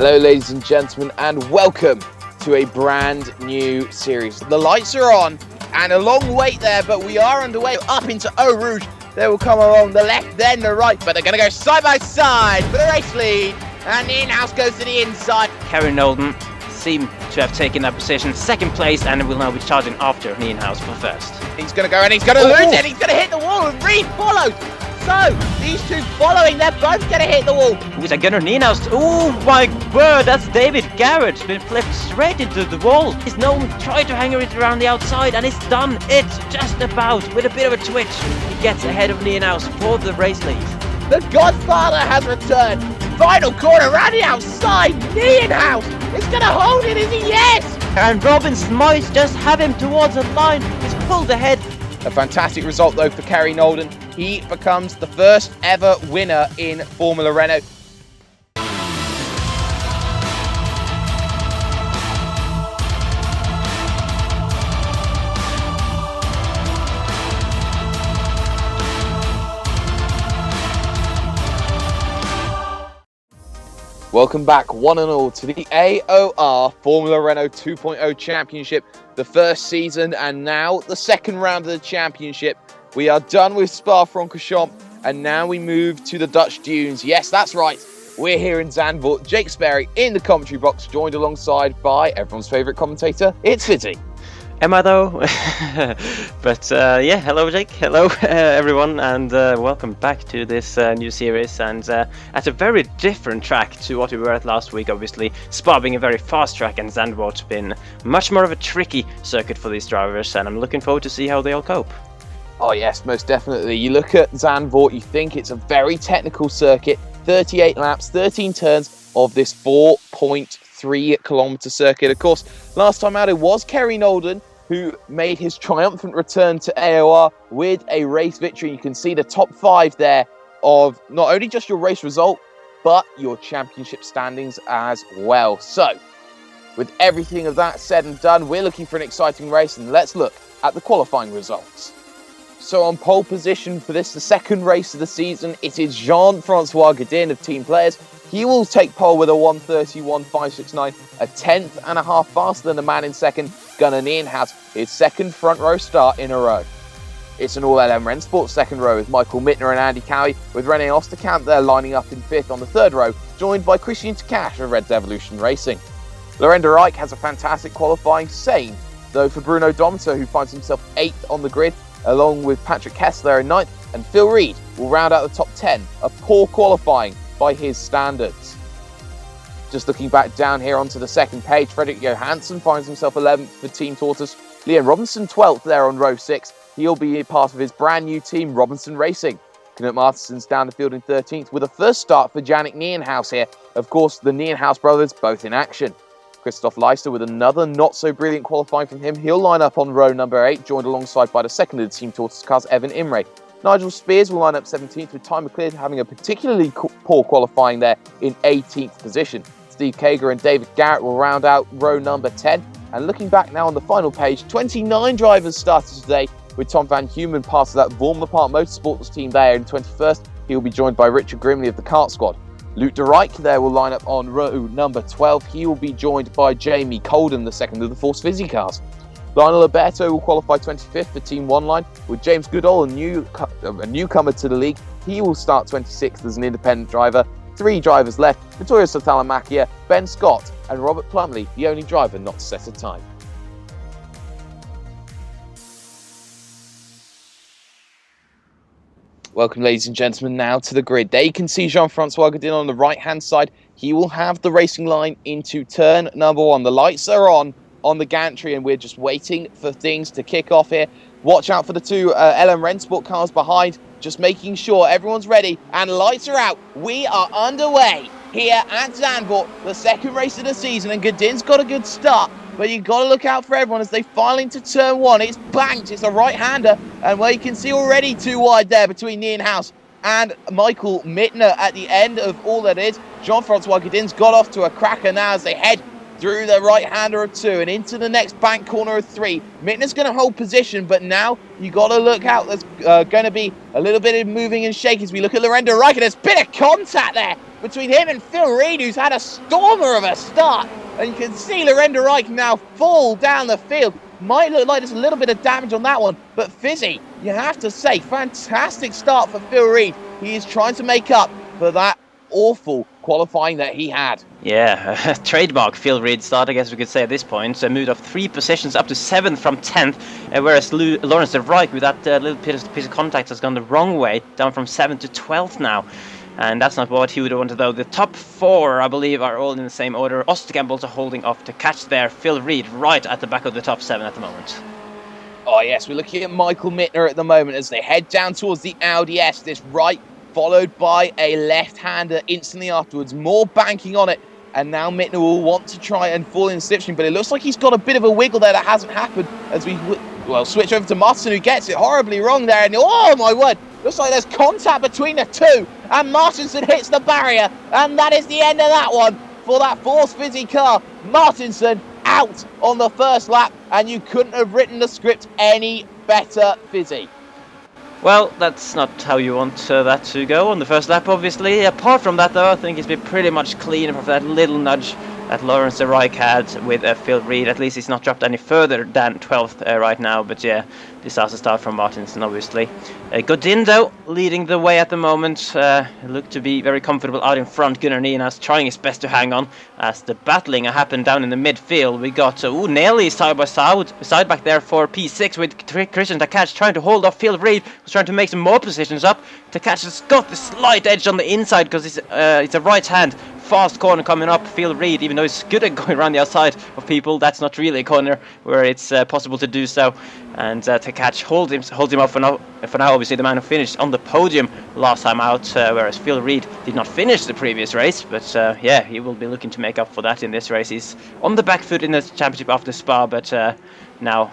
Hello ladies and gentlemen, and welcome to a brand new series. The lights are on and a long wait there, but we are underway up into Eau Rouge. They will come along the left, then the right, but they're going to go side by side for the race lead. And the in-house goes to the inside. Kerry Nolden seemed to have taken that position second place and will now be charging after the in-house for first. He's going to go and he's going to lose it. He's going to hit the wall and Reed follows. So, these two following, they're both going to hit the wall. With a gunner in-house. Oh my word, that's David Garrett. Been flipped straight into the wall. He's Nolden tried to hang it around the outside and it's done. It's just about with a bit of a twitch. He gets ahead of the in-house for the race lead. The Godfather has returned. Final corner around the outside. The in-house is going to hold it, is he? Yes! And Robbins might just have him towards the line. He's pulled ahead. A fantastic result though for Kerry Nolden. He becomes the first ever winner in Formula Renault. Welcome back one and all to the AOR Formula Renault 2.0 Championship, the first season and now the second round of the championship. We are done with Spa-Francorchamps and now we move to the Dutch dunes. Yes, that's right. We're here in Zandvoort. Jake Sperry in the commentary box, joined alongside by everyone's favourite commentator, it's Fisi. Am I though? But yeah, hello Jake, hello everyone, and welcome back to this new series, and at a very different track to what we were at last week. Obviously, Spa being a very fast track and Zandvoort been much more of a tricky circuit for these drivers, and I'm looking forward to see how they all cope. Oh yes, most definitely. You look at Zandvoort, you think it's a very technical circuit, 38 laps, 13 turns of this 4.3 kilometre circuit. Of course, last time out it was Kerry Nolden who made his triumphant return to AOR with a race victory. You can see the top 5 there of not only just your race result, but your championship standings as well. So, with everything of that said and done, we're looking for an exciting race, and let's look at the qualifying results. So on pole position for this, the second race of the season, it is Jean-Francois Godin of Team Players. He will take pole with a 1:31.569, a tenth and a half faster than the man in second. Gunnar Nienhout, his second front row start in a row. It's an all-LM Rennsport second row with Michael Mittner and Andy Cowie, with René Osterkamp there lining up in fifth on the third row, joined by Christian Takash of Red Devolution Racing. Lorenda Reich has a fantastic qualifying, same though for Bruno Domato, who finds himself 8th on the grid, along with Patrick Kessler in 9th, and Phil Reed will round out the top 10, a poor qualifying by his standards. Just looking back down here onto the second page, Fredrik Johansson finds himself 11th for Team Tortoise, Liam Robinson 12th there on row 6, he'll be part of his brand new team Robinson Racing. Knut Martinsen's down the field in 13th with a first start for Jannik Nienhouse here, of course the Nienhouse brothers both in action. Christoph Leister with another not-so-brilliant qualifying from him. He'll line up on row number 8, joined alongside by the second of the Team Tortoise cars, Evan Imre. Nigel Spears will line up 17th, with Ty McLeod having a particularly poor qualifying there in 18th position. Steve Kager and David Garrett will round out row number 10. And looking back now on the final page, 29 drivers started today, with Tom Van Humen part of that Vormler Park Motorsports team there in 21st. He'll be joined by Richard Grimley of the Kart Squad. Luke de Rijk there will line up on row number 12. He will be joined by Jamie Colden, the second of the Force Fizzy cars. Lionel Alberto will qualify 25th for Team One Line, with James Goodall, a newcomer to the league. He will start 26th as an independent driver. 3 drivers left: Vittorio Sotalamacchia, Ben Scott, and Robert Plumley, the only driver not to set a time. Welcome, ladies and gentlemen, now to the grid. There you can see Jean-Francois Godin on the right-hand side. He will have the racing line into turn number 1. The lights are on the gantry, and we're just waiting for things to kick off here. Watch out for the 2 LM Rennsport cars behind, just making sure everyone's ready, and lights are out. We are underway here at Zandvoort, the second race of the season, and Godin's got a good start. But you've got to look out for everyone as they file into turn 1. It's banked, it's a right-hander, and well, you can see already 2 wide there between Nienhouse and Michael Mittner at the end of all that is. Jean-Francois Godin's got off to a cracker now as they head through the right-hander of 2 and into the next bank corner of 3. Mitner's going to hold position, but now you got to look out. There's going to be a little bit of moving and shaking as we look at Lorenzo Reich. There's a bit of contact there between him and Phil Reed, who's had a stormer of a start. And you can see Lorenzo Reich now fall down the field. Might look like there's a little bit of damage on that one, but Fisi, you have to say, fantastic start for Phil Reed. He is trying to make up for that awful qualifying that he had. Yeah, trademark Phil Reed start, I guess we could say at this point. So moved up 3 positions up to 7th from 10th, whereas Lawrence de Rijk with that little piece of contact has gone the wrong way, down from 7th to 12th now. And that's not what he would have wanted, though. The top 4, I believe, are all in the same order. Osterkamp also holding off to catch there. Phil Reed right at the back of the top 7 at the moment. Oh yes, we're looking at Michael Mittner at the moment as they head down towards the Audi S. This right followed by a left-hander instantly afterwards. More banking on it. And now Mittner will want to try and fall in the slipstream, but it looks like he's got a bit of a wiggle there that hasn't happened as we, switch over to Martinsen, who gets it horribly wrong there. And oh my word, looks like there's contact between the two. And Martinsen hits the barrier. And that is the end of that one for that Force Fisi car. Martinsen out on the first lap. And you couldn't have written the script any better, Fisi. Well, that's not how you want that to go on the first lap, obviously. Apart from that, though, I think it's been pretty much clean for that little nudge that Lawrence de Rijk had with Phil Reed. At least he's not dropped any further than 12th right now. But yeah, disaster start from Martinsen, obviously. Godin, though, leading the way at the moment. Looked to be very comfortable out in front. Gunnar Nienas trying his best to hang on as the battling happened down in the midfield. We got Nelly side by side back there for P6 with Christian Takac trying to hold off Phil Reed. Was trying to make some more positions up. Takac has got the slight edge on the inside because it's a right hand. Fast corner coming up. Phil Reed, even though he's good at going around the outside of people, that's not really a corner where it's possible to do so. And Takac holds him up for now. Obviously, the man who finished on the podium last time out, whereas Phil Reed did not finish the previous race. But yeah, he will be looking to make up for that in this race. He's on the back foot in the championship after Spa, but now,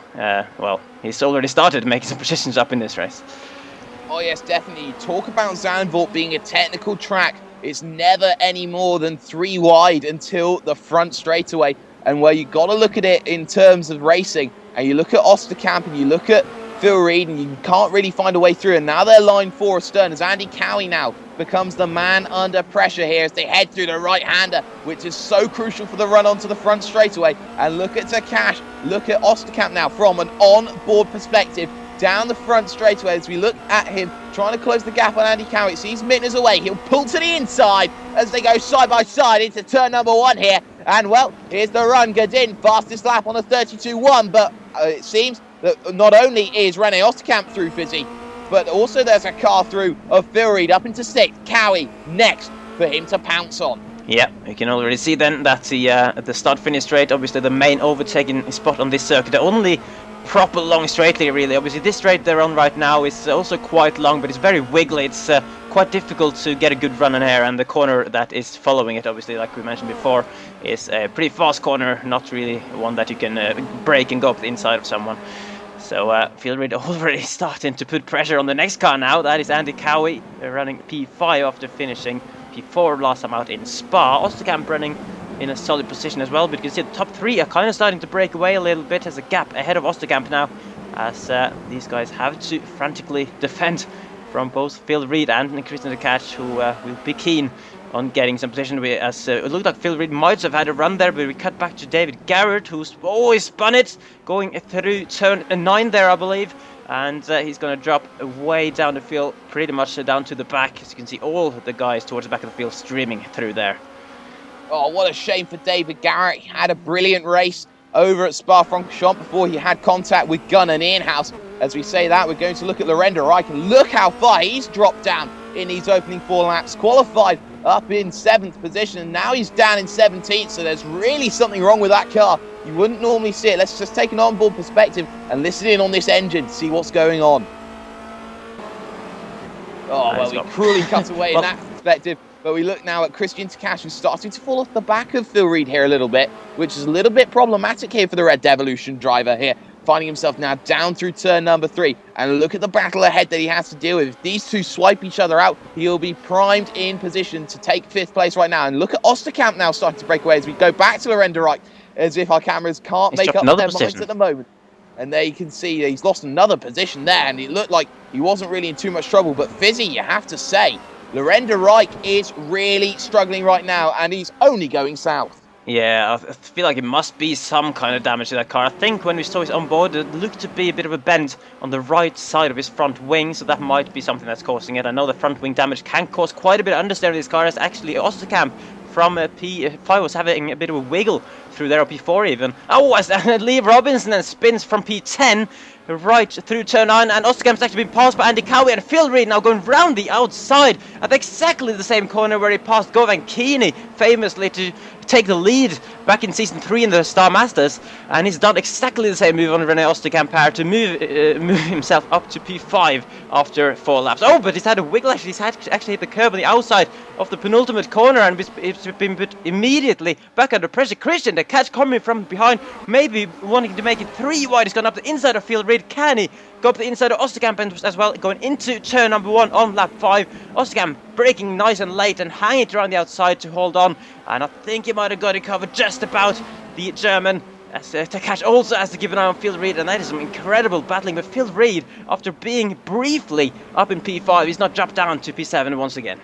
he's already started making some positions up in this race. Oh yes, definitely. Talk about Zandvoort being a technical track. It's never any more than 3 wide until the front straightaway. And where you got to look at it in terms of racing, and you look at Osterkamp and you look at Phil Reed, and you can't really find a way through. And now they're line 4 astern as Andy Cowie now becomes the man under pressure here as they head through the right-hander, which is so crucial for the run onto the front straightaway. And look at Takac, look at Osterkamp now from an on-board perspective. Down the front straightaway as we look at him trying to close the gap on Andy Cowie. Sees Mitner's away. He'll pull to the inside as they go side by side into turn number 1 here. And well, here's the run. Godin, fastest lap on a 32.1. But it seems that not only is Rene Osterkamp through Fisi, but also there's a car through of Phil Reed up into 6th. Cowie next for him to pounce on. Yeah, you can already see then that the start-finish straight, obviously the main overtaking spot on this circuit. The only proper long straightly, really. Obviously this straight they're on right now is also quite long, but it's very wiggly. It's quite difficult to get a good run in here, and the corner that is following it, obviously, like we mentioned before, is a pretty fast corner, not really one that you can brake and go up the inside of someone. So Phil Reed already starting to put pressure on the next car now. That is Andy Cowie running P5 after finishing P4 last time out in Spa. Osterkamp running in a solid position as well, but you can see the top 3 are kind of starting to break away a little bit. There's a gap ahead of Osterkamp now, as these guys have to frantically defend from both Phil Reed and Christian Takac, who will be keen on getting some position. As it looked like Phil Reed might have had a run there, but we cut back to David Garrett, who's always spun it, going through turn 9 there, I believe. And he's going to drop way down the field, pretty much down to the back. As you can see, all the guys towards the back of the field streaming through there. Oh, what a shame for David Garrett. He had a brilliant race over at Spa-Francorchamps before he had contact with Gunn and Inhouse. As we say that, we're going to look at Lorenzo Reich, and look how far he's dropped down in these opening 4 laps. Qualified up in 7th position, and now he's down in 17th, so there's really something wrong with that car. You wouldn't normally see it. Let's just take an onboard perspective and listen in on this engine, see what's going on. Oh, well, we cruelly cut away in that perspective. But we look now at Christian Takac, who's starting to fall off the back of Phil Reed here a little bit, which is a little bit problematic here for the Red Devolution driver here, finding himself now down through turn number 3. And look at the battle ahead that he has to deal with. If these two swipe each other out, he'll be primed in position to take 5th place right now. And look at Osterkamp now starting to break away as we go back to Lorenzo Reich. as if our cameras can't He's make dropped up another their position. minds at the moment. And there you can see he's lost another position there, and it looked like he wasn't really in too much trouble. But Fisi, you have to say, Lorenzo Reich is really struggling right now, and he's only going south. Yeah, I feel like it must be some kind of damage to that car. I think when we saw his onboard, it looked to be a bit of a bend on the right side of his front wing, so that might be something that's causing it. I know the front wing damage can cause quite a bit of understeer in this car, as actually Osterkamp from P5 was having a bit of a wiggle through there, or P4 even. Oh, as Lee Robinson then spins from P10 right through turn 9, and Osterkamp's actually been passed by Andy Cowie, and Phil Reed now going round the outside at exactly the same corner where he passed Govan Keeney famously to take the lead back in season 3 in the Star Mazdas, and he's done exactly the same move on René Osterkamp power to move himself up to P5 after 4 laps. Oh, but he's had a wiggle actually. He's actually hit the curb on the outside of the penultimate corner, and it's been put immediately back under pressure. Christian, the catch coming from behind, maybe wanting to make it 3 wide. He's gone up the inside of Field Reed. Can he go up the inside of Osterkamp as well, going into turn number 1 on lap 5. Osterkamp braking nice and late and hanging it around the outside to hold on, and I think he might have got it covered just about the German. As Takash also has to keep an eye on Phil Reed, and that is some incredible battling. But Phil Reed, after being briefly up in P5, he's not dropped down to P7 once again.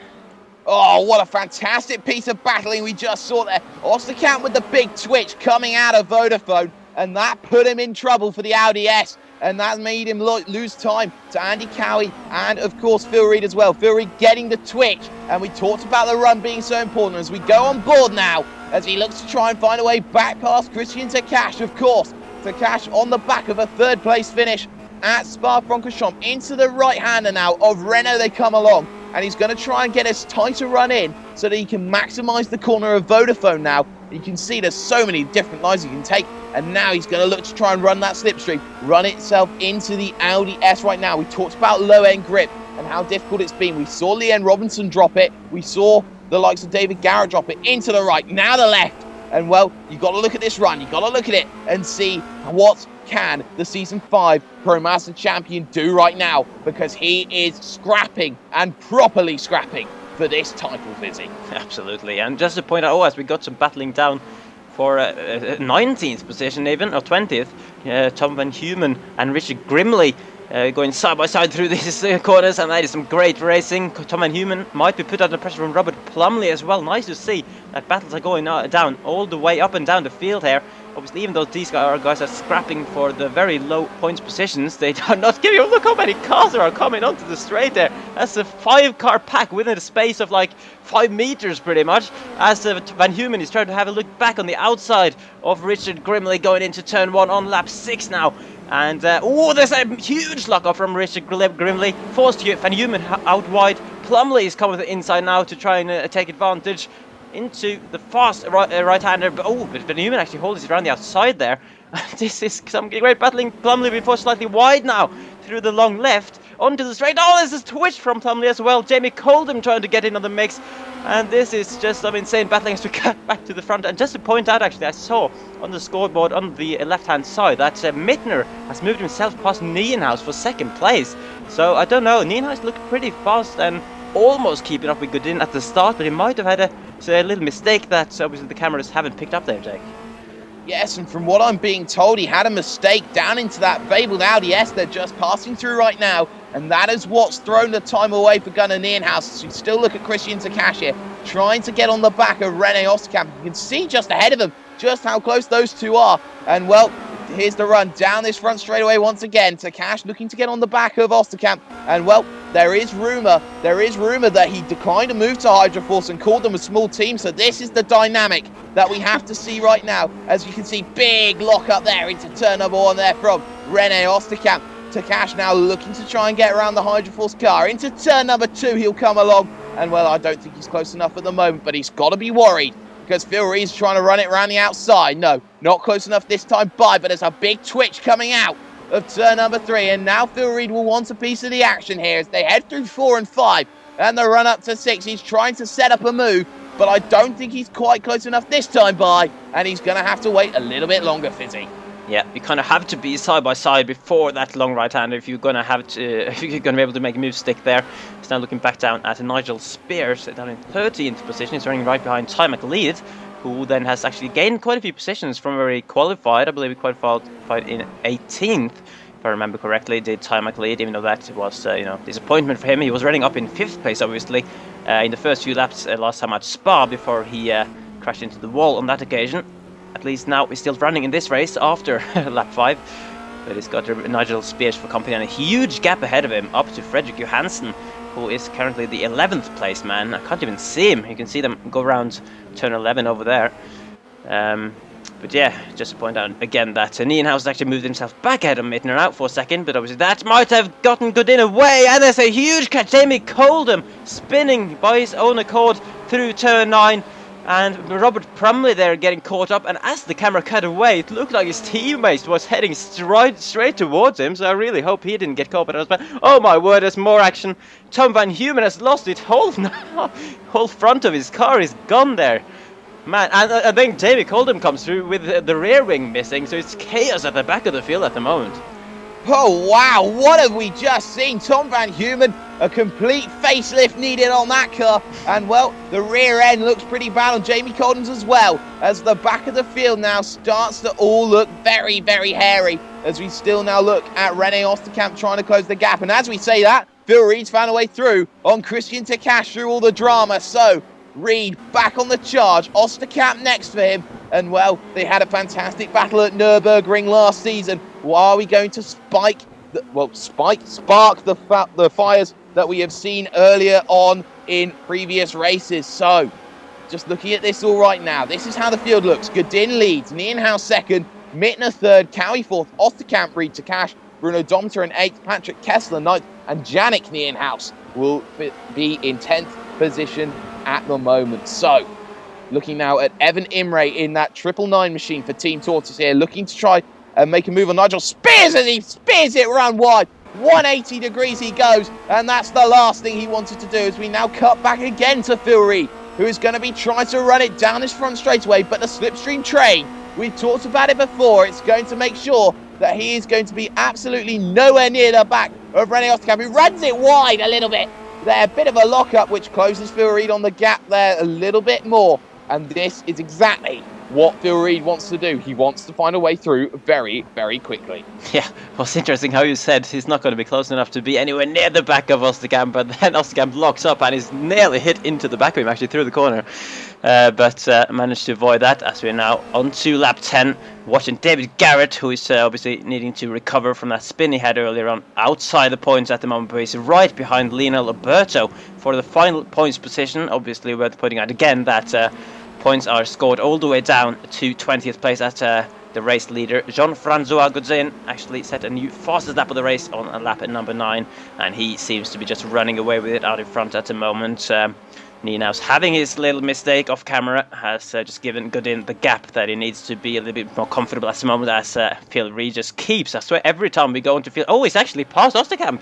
Oh, what a fantastic piece of battling we just saw there. Osterkamp with the big twitch coming out of Vodafone, and that put him in trouble for the Audi S. And that made him lose time to Andy Cowie and, of course, Phil Reed as well. Phil Reed getting the twitch. And we talked about the run being so important as we go on board now, as he looks to try and find a way back past Christian Takash, of course. Takash on the back of a third-place finish at Spa-Francorchamps. Into the right-hander now of Renault they come along. And he's going to try and get as tight a run in so that he can maximise the corner of Vodafone now. You can see there's so many different lines he can take. And now he's going to look to try and run that slipstream, run itself into the Audi S right now. We talked about low-end grip and how difficult it's been. We saw Leanne Robinson drop it. We saw the likes of David Garrett drop it into the right, now the left. And, well, you've got to look at this run. You've got to look at it and see what can the Season 5 Pro Mazda champion do right now, because he is scrapping and properly scrapping for this title, Fizzy. Absolutely. And just to point out, as we got some battling down for 19th position even, or 20th, Tom Van Humen and Richard Grimley going side by side through these corners, and that is some great racing. Tom Van Humen might be put under pressure from Robert Plumley as well. Nice to see that battles are going down all the way up and down the field here. Obviously, even though these guys are scrapping for the very low points positions, they are not giving up. Look how many cars are coming onto the straight there. That's a 5-car pack within a space of like 5 meters pretty much, as Van Humen is trying to have a look back on the outside of Richard Grimley going into turn 1 on lap 6 now. And there's a huge lock-up from Richard Grimley, forced Van Humen out wide. Plumley is coming to the inside now to try and take advantage into the fast right-hander. But Van Humen actually holds it around the outside there. This is some great battling. Plumley before slightly wide now through the long left onto the straight. Oh, there's a twitch from Plumley as well. Jamie Coldham trying to get in on the mix, and this is just some insane battling as we cut back to the front. And just to point out, actually, I saw on the scoreboard on the left-hand side that Mittner has moved himself past Nienhuis for 2nd place. So I don't know. Nienhuis looked pretty fast and almost keeping up with Godin at the start, but he might have had a little mistake that obviously the cameras haven't picked up there, Jake. Yes, and from what I'm being told, he had a mistake down into that fabled Audi S they're just passing through right now, and that is what's thrown the time away for Gunnar Nienhuis. So you still look at Christian Takash here, trying to get on the back of René Osterkamp. You can see just ahead of them just how close those two are, and well, here's the run down this front straightaway once again. Takash looking to get on the back of Osterkamp, and well, there is rumour that he declined a move to Hydroforce and called them a small team. So this is the dynamic that we have to see right now. As you can see, big lock up there into turn number 1 there from René Osterkamp. Takash now looking to try and get around the Hydroforce car. Into turn number 2 he'll come along, and well, I don't think he's close enough at the moment, but he's got to be worried, because Phil Reed's trying to run it around the outside. No, not close enough this time by, but there's a big twitch coming out of turn number 3, and now Phil Reed will want a piece of the action here as they head through 4 and 5 and the run up to 6. He's trying to set up a move, but I don't think he's quite close enough this time by, and he's going to have to wait a little bit longer, Fizzy. Yeah, you kind of have to be side by side before that long right hander if you're going to be able to make a move stick there. He's now looking back down at Nigel Spears down in 13th position. He's running right behind Ty McLeod. who then has actually gained quite a few positions from where he qualified. I believe he qualified in 18th, if I remember correctly. Did time lead, even though that was disappointment for him. He was running up in 5th place, obviously, in the first few laps last time at Spa before he crashed into the wall on that occasion. At least now he's still running in this race after lap 5. But he's got Nigel Spears for company and a huge gap ahead of him up to Fredrik Johansson, who is currently the 11th place man. I can't even see him. You can see them go around turn 11 over there. But yeah, just to point out again that Nienhuis actually moved himself back ahead of Mittner out for a second, but obviously that might have gotten Godin away, and there's a huge catch. Jamie Coldham spinning by his own accord through turn 9. And Robert Prumley there getting caught up, and as the camera cut away, it looked like his teammate was heading straight towards him, so I really hope he didn't get caught. But oh my word, there's more action. Tom Van Humen has lost it. Whole front of his car is gone there. Man, and I think Jamie Coldham comes through with the rear wing missing, so it's chaos at the back of the field at the moment. Oh wow, what have we just seen? Tom Van Humen, a complete facelift needed on that car, and well, the rear end looks pretty bad on Jamie Coldham's as well, as the back of the field now starts to all look very, very hairy, as we still now look at Rene Osterkamp trying to close the gap. And as we say that, Phil Reed's found a way through on Christian Takash through all the drama, so Reed back on the charge, Osterkamp next for him. And well, they had a fantastic battle at Nürburgring last season. Are we going to spark the fires that we have seen earlier on in previous races? So, just looking at this all right now, this is how the field looks. Godin leads, Nienhuis second, Mittner third, Cowie fourth, Osterkamp, Reed, Takash, Bruno Domter in eighth, Patrick Kessler ninth, and Jannik Nienhuis will be in 10th position at the moment. So, looking now at Evan Imre in that 999 machine for Team Tortoise here, looking to try and make a move on Nigel Spears, and he spears it round wide. 180 degrees he goes, and that's the last thing he wanted to do, as we now cut back again to Phil Reed, who is going to be trying to run it down his front straightaway, but the slipstream train, we've talked about it before, it's going to make sure that he is going to be absolutely nowhere near the back of Rene Osterkamp, who runs it wide a little bit. There, a bit of a lock-up, which closes Phil Reed on the gap there a little bit more. And this is exactly what Phil Reed wants to do. He wants to find a way through very, very quickly. Yeah, well, it's interesting how you said he's not going to be close enough to be anywhere near the back of Osterkamp, but then Osterkamp locks up and is nearly hit into the back of him, actually through the corner. But managed to avoid that, as we're now on to lap 10, watching David Garrett, who is obviously needing to recover from that spin he had earlier on outside the points at the moment, but he's right behind Lionel Alberto for the final points position. Obviously, worth pointing out again that points are scored all the way down to 20th place at the race leader. Jean-Francois Godin actually set a new fastest lap of the race on a lap at number 9, and he seems to be just running away with it out in front at the moment. Nienhuis, having his little mistake off camera, has just given Godin the gap that he needs to be a little bit more comfortable at the moment, as Phil Reed just keeps. I swear, every time we go into field... Oh, he's actually passed Osterkamp.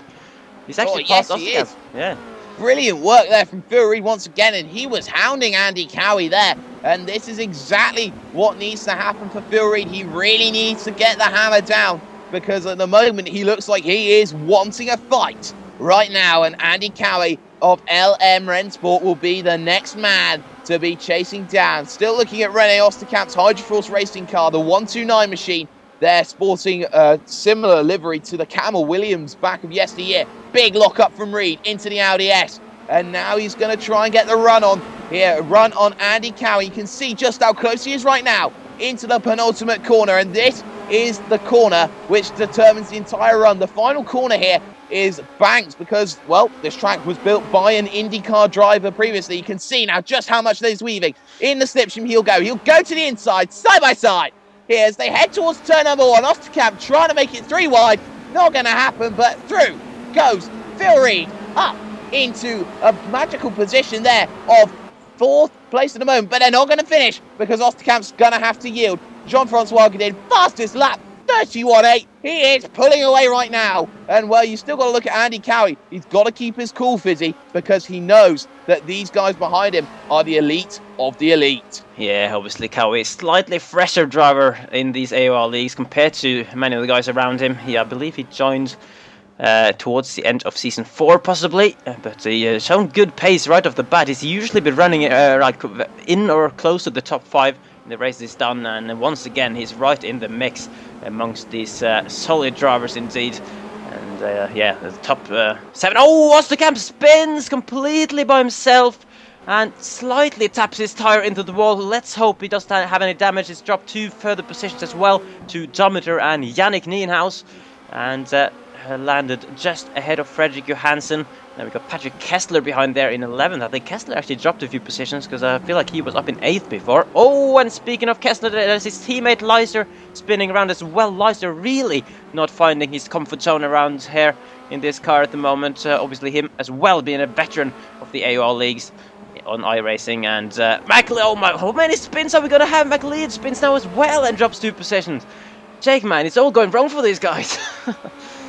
He's actually passed Osterkamp. Yeah. Brilliant work there from Phil Reed once again, and he was hounding Andy Cowie there. And this is exactly what needs to happen for Phil Reed. He really needs to get the hammer down, because at the moment he looks like he is wanting a fight right now. And Andy Cowie of LM Rennsport will be the next man to be chasing down. Still looking at Rene Osterkamp's Hydroforce racing car, the 129 machine. They're sporting a similar livery to the Camel Williams back of yesteryear. Big lock-up from Reed into the Audi S. And now he's going to try and get the run on here. Run on Andy Cowie. You can see just how close he is right now into the penultimate corner. And this is the corner which determines the entire run. The final corner here is banked because, well, this track was built by an IndyCar driver previously. You can see now just how much there's weaving. In the slipstream, he'll go to the inside, side by side. Here as they head towards turn number 1. Osterkamp trying to make it 3 wide. Not going to happen, but through goes Phil Reed up into a magical position there of 4th place at the moment. But they're not going to finish because Osterkamp's going to have to yield. Jean-Francois Godin, fastest lap, 31.8. He is pulling away right now. And, well, you still got to look at Andy Cowie. He's got to keep his cool, Fizzy, because he knows that these guys behind him are the elite of the elite. Yeah, obviously Cowie is slightly fresher driver in these AOR leagues compared to many of the guys around him. I believe he joined towards the end of season 4 possibly, but he shown good pace right off the bat. He's usually been running like in or close to the top 5 in the race is done, and once again he's right in the mix amongst these solid drivers indeed. And yeah, the top 7. Oh, Osterkamp spins completely by himself and slightly taps his tire into the wall. Let's hope he doesn't have any damage. He's dropped 2 further positions as well to Dometer and Yannick Nienhaus, and landed just ahead of Fredrik Johansson. Then we got Patrick Kessler behind there in 11th. I think Kessler actually dropped a few positions because I feel like he was up in 8th before. Oh, and speaking of Kessler, there's his teammate Leister spinning around as well. Leister really not finding his comfort zone around here in this car at the moment. Obviously him as well being a veteran of the AOR leagues on iRacing. And how many spins are we going to have? McLeod spins now as well and drops 2 positions. Jake, man, it's all going wrong for these guys.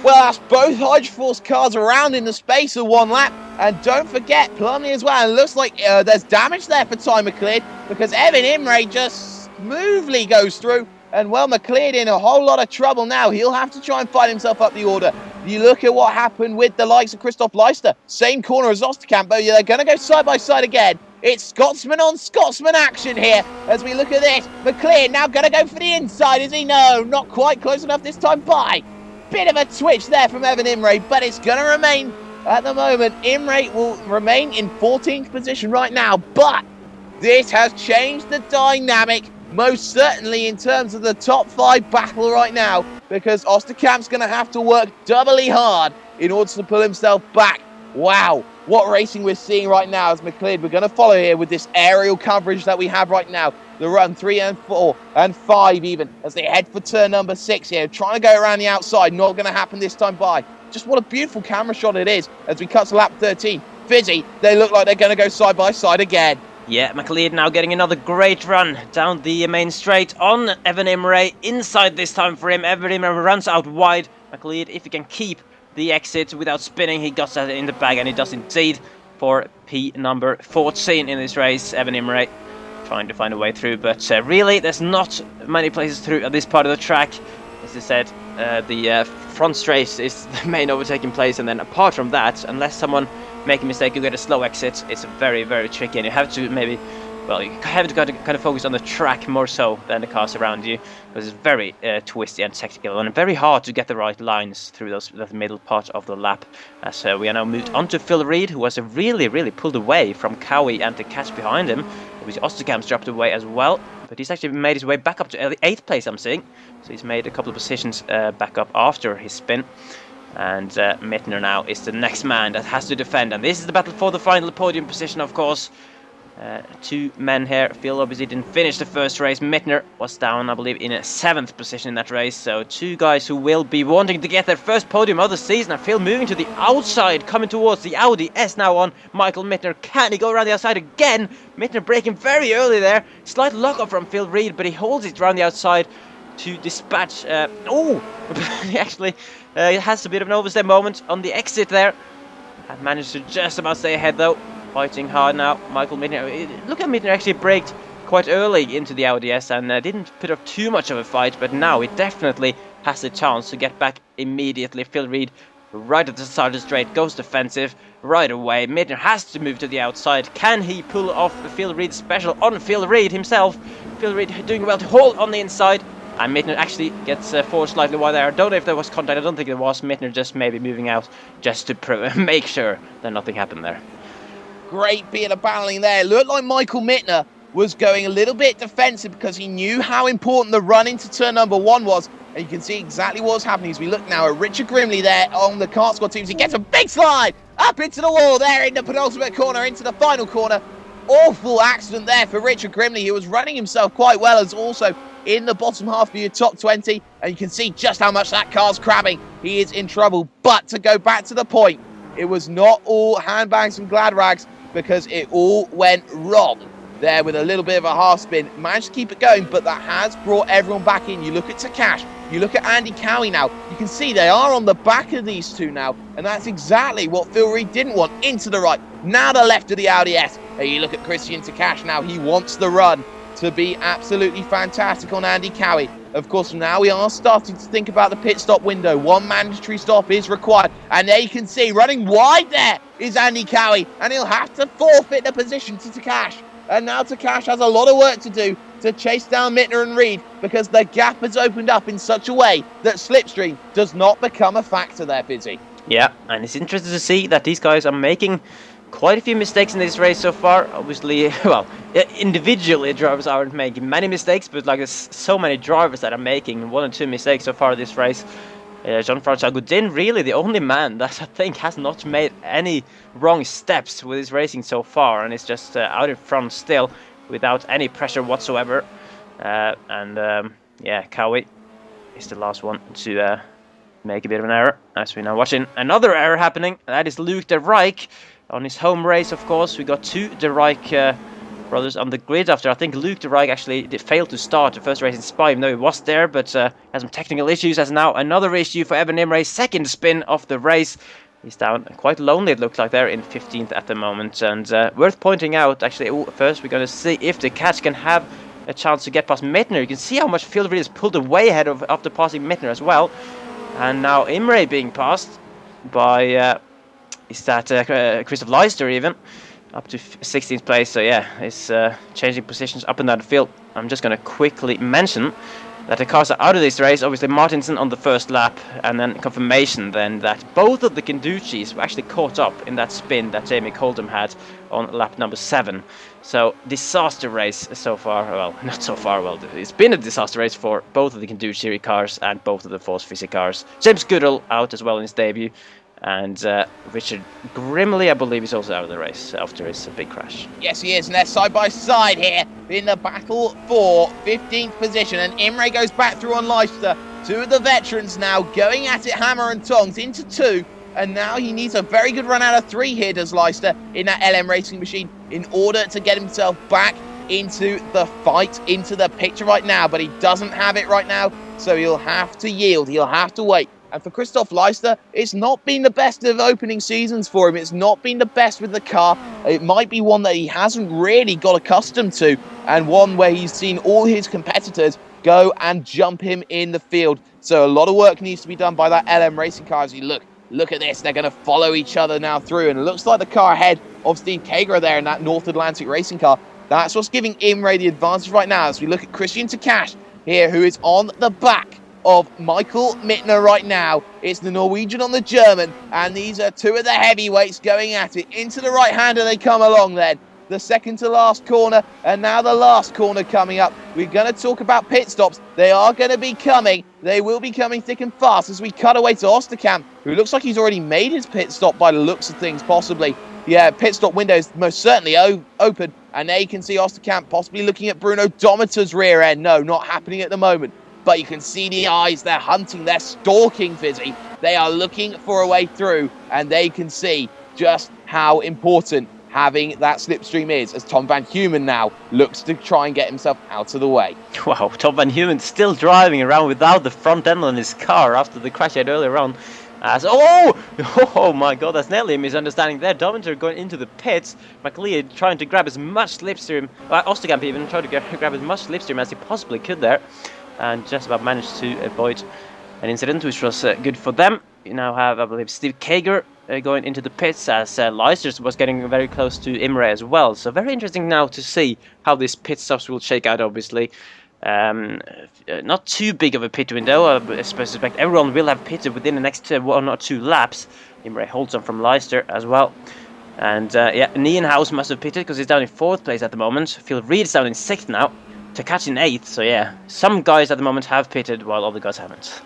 Well, that's both Hydroforce cars around in the space of 1 lap. And don't forget, Plumley as well. And it looks like there's damage there for Ty McLeod, because Evan Imre just smoothly goes through. And, well, McLeod in a whole lot of trouble now. He'll have to try and fight himself up the order. You look at what happened with the likes of Christoph Leister. Same corner as Osterkamp, but they're going to go side by side again. It's Scotsman on Scotsman action here as we look at this. McLeod now going to go for the inside, is he? No, not quite close enough this time by. Bit of a twitch there from Evan Imre, but it's going to remain at the moment. Imre will remain in 14th position right now, but this has changed the dynamic, most certainly in terms of the top 5 battle right now, because Osterkamp's going to have to work doubly hard in order to pull himself back. Wow, what racing we're seeing right now as McLeod. We're going to follow here with this aerial coverage that we have right now. The run 3 and 4 and 5 even as they head for turn number 6 here. Trying to go around the outside. Not going to happen this time by. Just what a beautiful camera shot it is as we cut to lap 13. Fisi, they look like they're going to go side by side again. Yeah, McLeod now getting another great run down the main straight on Evan Imre. Inside this time for him. Evan Imre runs out wide. McLeod, if he can keep the exit without spinning, he got that in the bag, and he does indeed for P number 14 in this race. Evan Imre trying to find a way through, but really there's not many places through at this part of the track. As I said, the front straight is the main overtaking place, and then apart from that, unless someone make a mistake, you get a slow exit. It's very, very tricky, and you have to maybe, well, you have to kind of focus on the track more so than the cars around you, because it's very twisty and technical, and very hard to get the right lines through that middle part of the lap. As we are now moved on to Phil Reed, who was really pulled away from Cowie and the catch behind him. Obviously Osterkamp's dropped away as well, but he's actually made his way back up to 8th place, I'm seeing. So he's made a couple of positions back up after his spin. And Mittner now is the next man that has to defend, and this is the battle for the final podium position, of course. 2 men here. Phil obviously didn't finish the first race. Mittner was down, I believe, in a 7th position in that race. So 2 guys who will be wanting to get their first podium of the season. And Phil moving to the outside, coming towards the Audi S now on Michael Mittner. Can he go around the outside again? Mittner breaking very early there. Slight lock-up from Phil Reed, but he holds it around the outside to dispatch. He actually has a bit of an overstep moment on the exit there. And managed to just about stay ahead though. Fighting hard now, Michael Mittner. Look at Mittner actually braked quite early into the Audi S and didn't put up too much of a fight, but now it definitely has a chance to get back immediately. Phil Reed right at the start of the straight goes defensive right away. Mittner has to move to the outside. Can he pull off Phil Reed's special on Phil Reed himself? Phil Reed doing well to hold on the inside. And Mittner actually gets forward slightly wide there. I don't know if there was contact. I don't think there was. Mittner just maybe moving out just to make sure that nothing happened there. Great bit of battling there. It looked like Michael Mittner was going a little bit defensive because he knew how important the run into turn number 1 was. And you can see exactly what's happening as we look now at Richard Grimley there on the kart squad teams. He gets a big slide up into the wall there in the penultimate corner, into the final corner. Awful accident there for Richard Grimley. He was running himself quite well as also in the bottom half of your top 20. And you can see just how much that car's crabbing. He is in trouble. But to go back to the point, it was not all handbags and glad rags, because it all went wrong there with a little bit of a half spin. Managed to keep it going, but that has brought everyone back in. You look at Takash, you look at Andy Cowie now. You can see they are on the back of these 2 now, and that's exactly what Phil Reed didn't want. Into the right, now the left of the Audi S. And you look at Christian Takash now. He wants the run. to be absolutely fantastic on Andy Cowie. Of course, now we are starting to think about the pit stop window. One mandatory stop is required. And there you can see, running wide there is Andy Cowie. And he'll have to forfeit the position to Takash. And now Takash has a lot of work to do to chase down Mittner and Reed, because the gap has opened up in such a way that slipstream does not become a factor there, Fisi. Yeah, and it's interesting to see that these guys are making quite a few mistakes in this race so far. Obviously, well, individually drivers aren't making many mistakes, but like there's so many drivers that are making 1 or 2 mistakes so far this race. Jean-François Godin, really the only man that I think has not made any wrong steps with his racing so far, and is just out in front still without any pressure whatsoever. Yeah, Cowie is the last one to make a bit of an error, as we're now watching another error happening. That is Luke de Rijk on his home race, of course. We got 2 de Rijk brothers on the grid after I think Luke de Rijk actually failed to start the first race in Spa, even though he was there, but had some technical issues. As now another issue for Evan Imre's second spin of the race. He's down quite lonely, it looks like, there in 15th at the moment. And worth pointing out, actually, first we're going to see if the catch can have a chance to get past Mittner. You can see how much field really is pulled away ahead of after passing Mittner as well. And now Imre being passed by, is that Christoph Leister even, up to 16th place. So yeah, it's changing positions up and down the field. I'm just going to quickly mention that the cars are out of this race. Obviously Martinsen on the first lap, and then confirmation then that both of the Canducci's were actually caught up in that spin that Jamie Coldham had on lap number 7. So disaster race so far. Well, not so far. Well, it's been a disaster race for both of the Canducci cars and both of the Force Fisi cars. James Goodall out as well in his debut, and Richard Grimley, I believe, is also out of the race after his big crash. Yes, he is, and they're side by side here in the battle for 15th position, and Imre goes back through on Leicester. 2 of the veterans now going at it hammer and tongs into 2, and now he needs a very good run out of 3 here, does Leicester, in that LM Racing machine, in order to get himself back into the fight, into the picture right now. But he doesn't have it right now, so he'll have to yield, he'll have to wait. And for Christoph Leister, it's not been the best of opening seasons for him. It's not been the best with the car. It might be one that he hasn't really got accustomed to, and one where he's seen all his competitors go and jump him in the field. So a lot of work needs to be done by that LM Racing car. As you look at this, they're going to follow each other now through, and it looks like the car ahead of Steve Kager there in that North Atlantic Racing car. That's what's giving Imre the advantage right now, as we look at Christian Takash here, who is on the back of Michael Mittner right now. It's the Norwegian on the German, and these are 2 of the heavyweights going at it. Into the right-hander they come along then. The second to last corner, and now the last corner coming up. We're going to talk about pit stops. They are going to be coming. They will be coming thick and fast as we cut away to Osterkamp, who looks like he's already made his pit stop by the looks of things, possibly. Yeah, pit stop window is most certainly open, and there you can see Osterkamp possibly looking at Bruno Domitor's rear end. No, not happening at the moment. But you can see the eyes, they're hunting, they're stalking Fisi. They are looking for a way through, and they can see just how important having that slipstream is, as Tom Van Humen now looks to try and get himself out of the way. Wow, Tom Van Humen still driving around without the front end on his car after the crash he had earlier on. Oh my god, that's nearly a misunderstanding there. Domitor going into the pits. McLeod trying to grab as much slipstream, Osterkamp even trying to grab as much slipstream as he possibly could there, and just about managed to avoid an incident, which was good for them. You now have, I believe, Steve Kager going into the pits, as Leicester was getting very close to Imre as well. So very interesting now to see how these pit stops will shake out, obviously. Not too big of a pit window. I suspect everyone will have pitted within the next 1 or 2 laps. Imre holds on from Leicester as well. And yeah, Nienhaus must have pitted because he's down in 4th place at the moment. Phil Reed's down in 6th now. Takashi in 8th, so yeah, some guys at the moment have pitted while other guys haven't.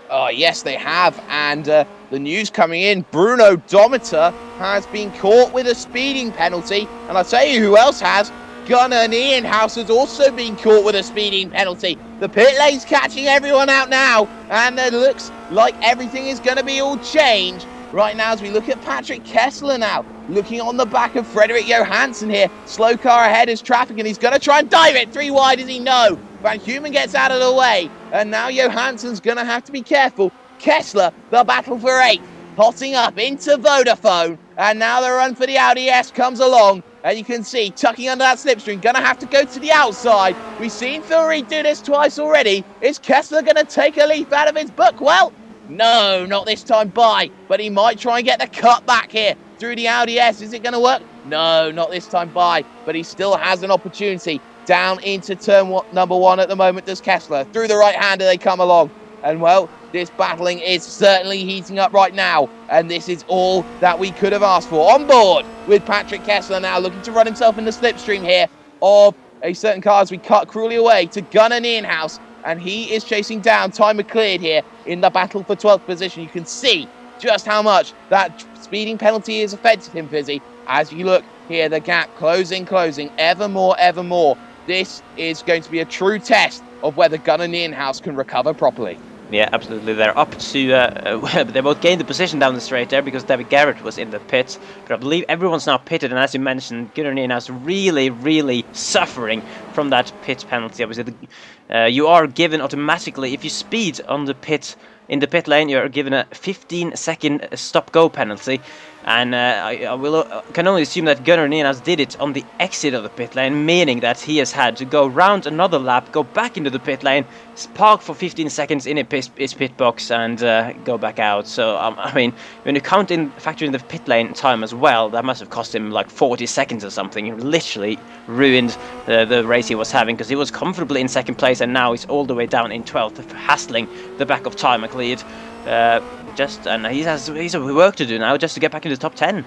Oh, yes, they have. And the news coming in, Bruno Domitor has been caught with a speeding penalty. And I'll tell you who else has. Gunnar Nienhaus has also been caught with a speeding penalty. The pit lane's catching everyone out now. And it looks like everything is going to be all changed right now as we look at Patrick Kessler now. Looking on the back of Frederick Johansson here. Slow car ahead is traffic, and he's going to try and dive it. 3 wide, does he? No. Van Humen gets out of the way. And now Johansson's going to have to be careful. Kessler, the battle for 8th. Potting up into Vodafone. And now the run for the Audi S comes along. And you can see, tucking under that slipstream, going to have to go to the outside. We've seen Phil Reed do this twice already. Is Kessler going to take a leaf out of his book? Well, no, not this time by. But he might try and get the cut back here through the Audi S. Is it going to work? No, not this time by. But he still has an opportunity. Down into turn number 1 at the moment does Kessler. Through the right-hander they come along. And, well, this battling is certainly heating up right now. And this is all that we could have asked for. On board with Patrick Kessler now, looking to run himself in the slipstream here of a certain car as we cut cruelly away to Gunnar Nienhaus. And he is chasing down Ty McLeod here in the battle for 12th position. You can see just how much that speeding penalty has affected him, Fizzy. As you look here, the gap closing, ever more. This is going to be a true test of whether Gunnar Nienhaus can recover properly. Yeah, absolutely. They're up to... they both gained the position down the straight there because David Garrett was in the pit. But I believe everyone's now pitted, and as you mentioned, Gunnar Nienhaus really suffering from that pit penalty. Obviously, you are given automatically, if you speed on the pit... In the pit lane, you are given a 15-second stop-go penalty, and can only assume that Gunnar Nienhaus did it on the exit of the pit lane, meaning that he has had to go round another lap, go back into the pit lane, park for 15 seconds in his pit box, and go back out. So, I mean, when you factor in the pit lane time as well, that must have cost him like 40 seconds or something. He literally ruined the race he was having, because he was comfortably in second place, and now he's all the way down in 12th, hassling the back of Ty McLeod. And he has work to do now just to get back into the top 10.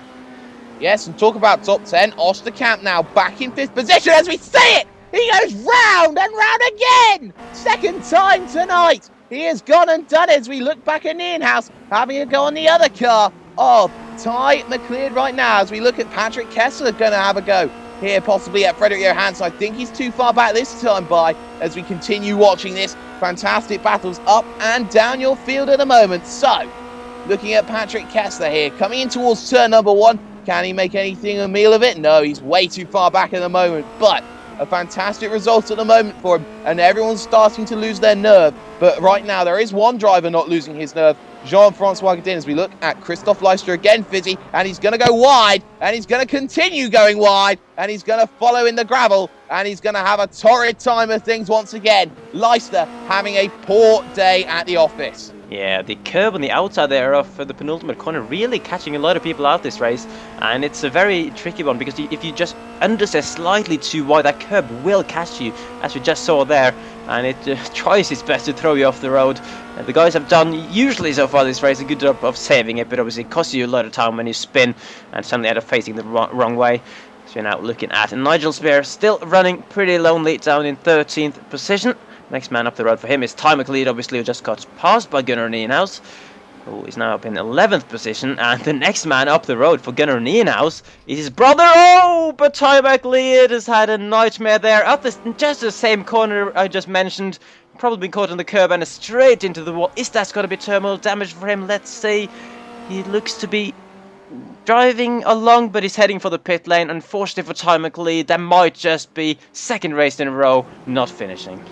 Yes, and talk about top 10. Osterkamp now back in 5th position as we see it. He goes round and round again. Second time tonight. He has gone and done it as we look back at Nienhaus having a go on the other car of Ty McLeod right now as we look at Patrick Kessler going to have a go here possibly at Frederick Johansson. I think he's too far back this time by as we continue watching this fantastic battles up and down your field at the moment. So, looking at Patrick Kessler here, coming in towards turn number 1. Can he make anything a meal of it? No, he's way too far back at the moment. But a fantastic result at the moment for him, and everyone's starting to lose their nerve. But right now, there is one driver not losing his nerve, Jean-Francois Godin, as we look at Christoph Leister again, Fizzy, and he's going to go wide, and he's going to continue going wide, and he's going to follow in the gravel, and he's going to have a torrid time of things once again. Leister having a poor day at the office. Yeah, the curb on the outside there of the penultimate corner really catching a lot of people out this race, and it's a very tricky one because if you just understeer slightly too wide, that curb will catch you, as we just saw there, and it tries its best to throw you off the road. The guys have done, usually so far this race, a good job of saving it, but obviously it costs you a lot of time when you spin and suddenly end up facing the wrong way. So we're now looking at Nigel Spear still running pretty lonely down in 13th position. Next man up the road for him is Ty McLeod, obviously, who just got passed by Gunnar Nienhaus, who is now up in 11th position. And the next man up the road for Gunnar Nienhaus is his brother. Oh, but Ty McLeod has had a nightmare there. Up just the same corner I just mentioned. Probably been caught on the curb and straight into the wall. Is that going to be terminal damage for him? Let's see. He looks to be driving along, but he's heading for the pit lane. Unfortunately for Ty McLeod, that might just be second race in a row not finishing.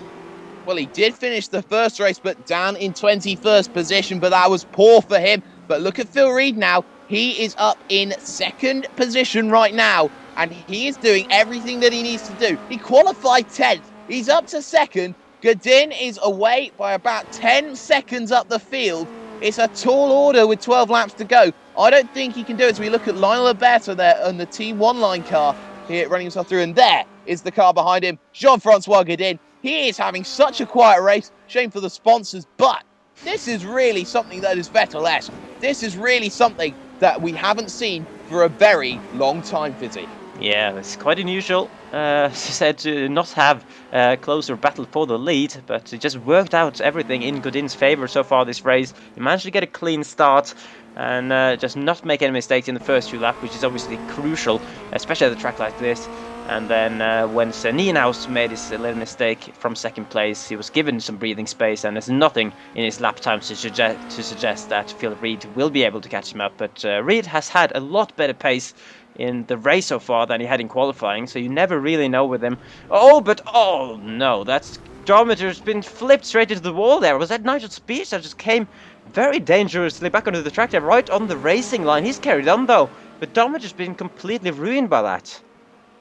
Well, he did finish the first race, but down in 21st position, but that was poor for him. But look at Phil Reed now. He is up in second position right now, and he is doing everything that he needs to do. He qualified 10th. He's up to second. Godin is away by about 10 seconds up the field. It's a tall order with 12 laps to go. I don't think he can do it as we look at Lionel Alberto there on the T1 line car here running himself through, and there is the car behind him, Jean-Francois Godin. He is having such a quiet race. Shame for the sponsors, but this is really something that is Vettel-esque. This is really something that we haven't seen for a very long time, Fizzy. Yeah, it's quite unusual, as I said, to not have a closer battle for the lead, but it just worked out everything in Godin's favour so far this race. He managed to get a clean start and just not make any mistakes in the first few laps, which is obviously crucial, especially at a track like this. And then when Nienhaus made his little mistake from second place, he was given some breathing space, and there's nothing in his lap times to suggest that Phil Reed will be able to catch him up. But Reed has had a lot better pace in the race so far than he had in qualifying, so you never really know with him. Oh no, that geometer's been flipped straight into the wall there. Was that Nigel Spears that just came very dangerously back onto the track there, right on the racing line? He's carried on though, but Dometer's been completely ruined by that.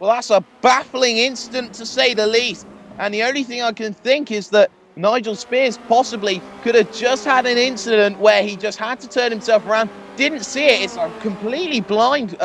Well, that's a baffling incident to say the least. And the only thing I can think is that Nigel Spears possibly could have just had an incident where he just had to turn himself around, didn't see it. It's a completely blind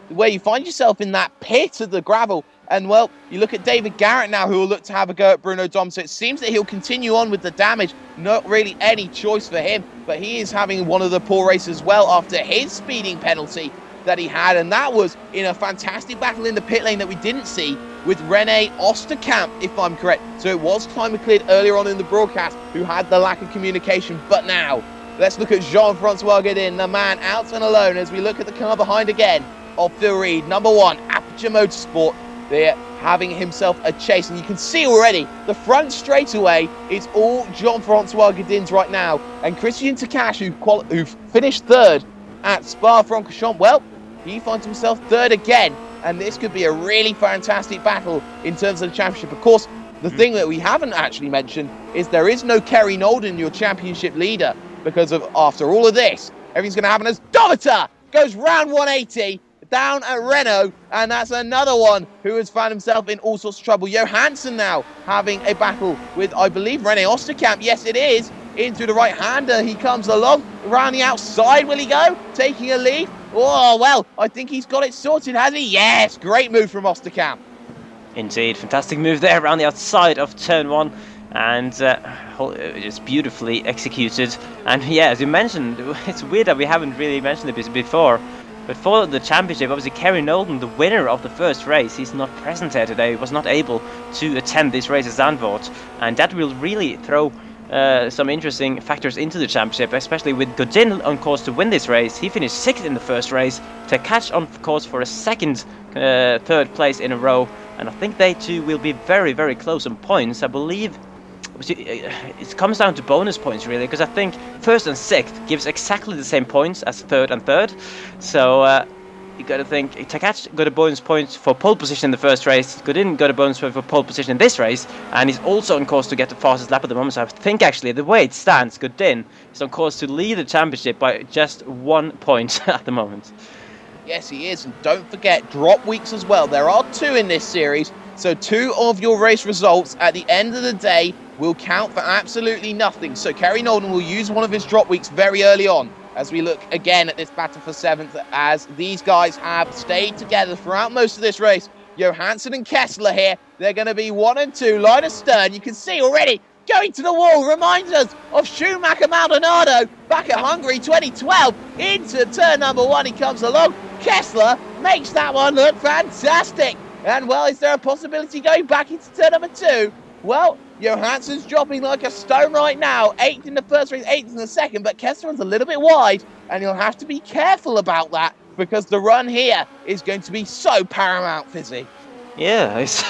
where you find yourself in that pit of the gravel. And, well, you look at David Garrett now, who will look to have a go at Bruno Dom. So it seems that he'll continue on with the damage. Not really any choice for him, but he is having one of the poor races as well after his speeding penalty that he had, and that was in a fantastic battle in the pit lane that we didn't see with René Osterkamp, if I'm correct. So it was timer cleared earlier on in the broadcast, who had the lack of communication. But now, let's look at Jean-Francois Godin, the man out and alone, as we look at the car behind again of Phil Reed. Number 1, Aperture Motorsport. They're having himself a chase, and you can see already the front straightaway is all Jean-Francois Godin's right now. And Christian Takash, who finished 3rd at Spa-Francorchamps, well, he finds himself 3rd again, and this could be a really fantastic battle in terms of the championship. Of course, the thing that we haven't actually mentioned is there is no Kerry Nolden, your championship leader, because of after all of this, everything's going to happen as Domitar goes round 180 down at Renault, and that's another one who has found himself in all sorts of trouble. Johansson now having a battle with, I believe, René Osterkamp. Yes, it is. Into the right-hander, he comes along. Around the outside, will he go? Taking a lead. Oh, well, I think he's got it sorted, has he? Yes, great move from Osterkamp. Indeed, fantastic move there around the outside of turn 1. And it's beautifully executed. And yeah, as you mentioned, it's weird that we haven't really mentioned it before. But for the championship, obviously Kerry Nolden, the winner of the first race, he's not present here today. He was not able to attend this race at Zandvoort. And that will really throw some interesting factors into the championship, especially with Godin on course to win this race. He finished 6th in the first race, to catch on course for a second, 3rd place in a row. And I think they two will be very, very close on points. I believe it comes down to bonus points really, because I think 1st and 6th gives exactly the same points as 3rd and 3rd. So you got to think Takac got a bonus point for pole position in the first race. Godin got a bonus point for pole position in this race, and he's also on course to get the fastest lap at the moment. So I think actually the way it stands, Godin is on course to lead the championship by just 1 point at the moment. Yes, he is, and don't forget drop weeks as well. There are 2 in this series, so 2 of your race results at the end of the day will count for absolutely nothing. So Kerry Nolden will use one of his drop weeks very early on, as we look again at this battle for 7th, as these guys have stayed together throughout most of this race. Johansson and Kessler here, they're going to be 1 and 2, line astern. You can see already going to the wall, reminds us of Schumacher Maldonado back at Hungary 2012. Into turn number 1 he comes along. Kessler makes that one look fantastic. And well, is there a possibility going back into turn number 2? Well, Johansson's dropping like a stone right now. 8th in the first race, 8th in the second, but Kessler's a little bit wide, and you'll have to be careful about that, because the run here is going to be so paramount, Fisi. Yeah, it's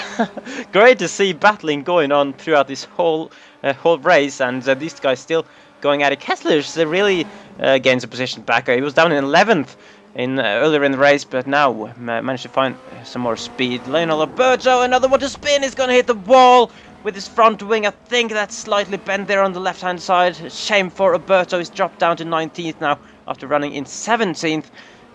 great to see battling going on throughout this whole race, and these guys still going at it. Kessler's really gains a position back. He was down in 11th earlier in the race, but now managed to find some more speed. Lionel Alberto, another one to spin, is going to hit the wall with his front wing. I think that's slightly bent there on the left-hand side. Shame for Alberto. He's dropped down to 19th now after running in 17th.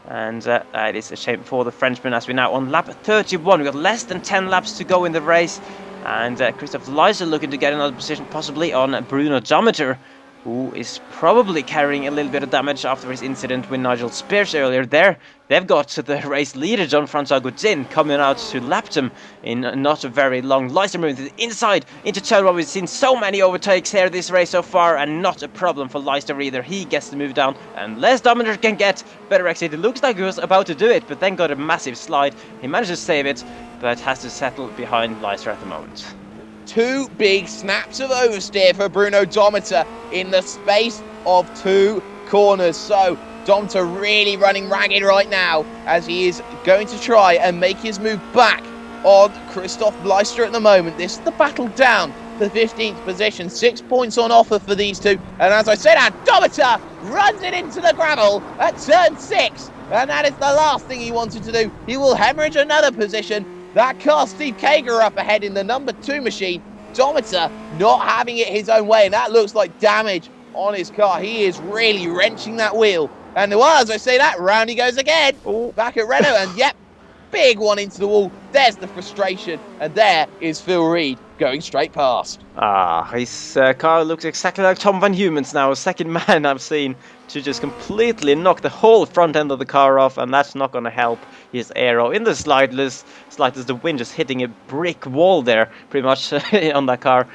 And it is a shame for the Frenchman, as we're now on lap 31. We've got less than 10 laps to go in the race. And Christoph Leiser looking to get another position, possibly on Bruno Dometer, who is probably carrying a little bit of damage after his incident with Nigel Spears earlier there. They've got the race leader, Jean-Francois Godin, coming out to lap them in not a very long. Leiser moving to the inside into turn 1. We've seen so many overtakes here this race so far, and not a problem for Leister either. He gets to move down, and Les Dometer can get better exit. It looks like he was about to do it, but then got a massive slide. He managed to save it, but has to settle behind Leister at the moment. 2 big snaps of oversteer for Bruno Dometer in the space of 2 corners. So Dometer really running ragged right now, as he is going to try and make his move back on Christoph Leister at the moment. This is the battle down to 15th position. 6 points on offer for these two. And as I said, Dometer runs it into the gravel at turn 6. And that is the last thing he wanted to do. He will hemorrhage another position. That car, Steve Kager up ahead in the number 2 machine. Dometer not having it his own way, and that looks like damage on his car. He is really wrenching that wheel. And well, as I say that, round he goes again. Back at Renault, and yep, big one into the wall. There's the frustration, and there is Phil Reed going straight past. His car looks exactly like Tom Van Humen's now, second man I've seen to just completely knock the whole front end of the car off, and that's not going to help his aero in the slightest. The wind just hitting a brick wall there, pretty much on that car.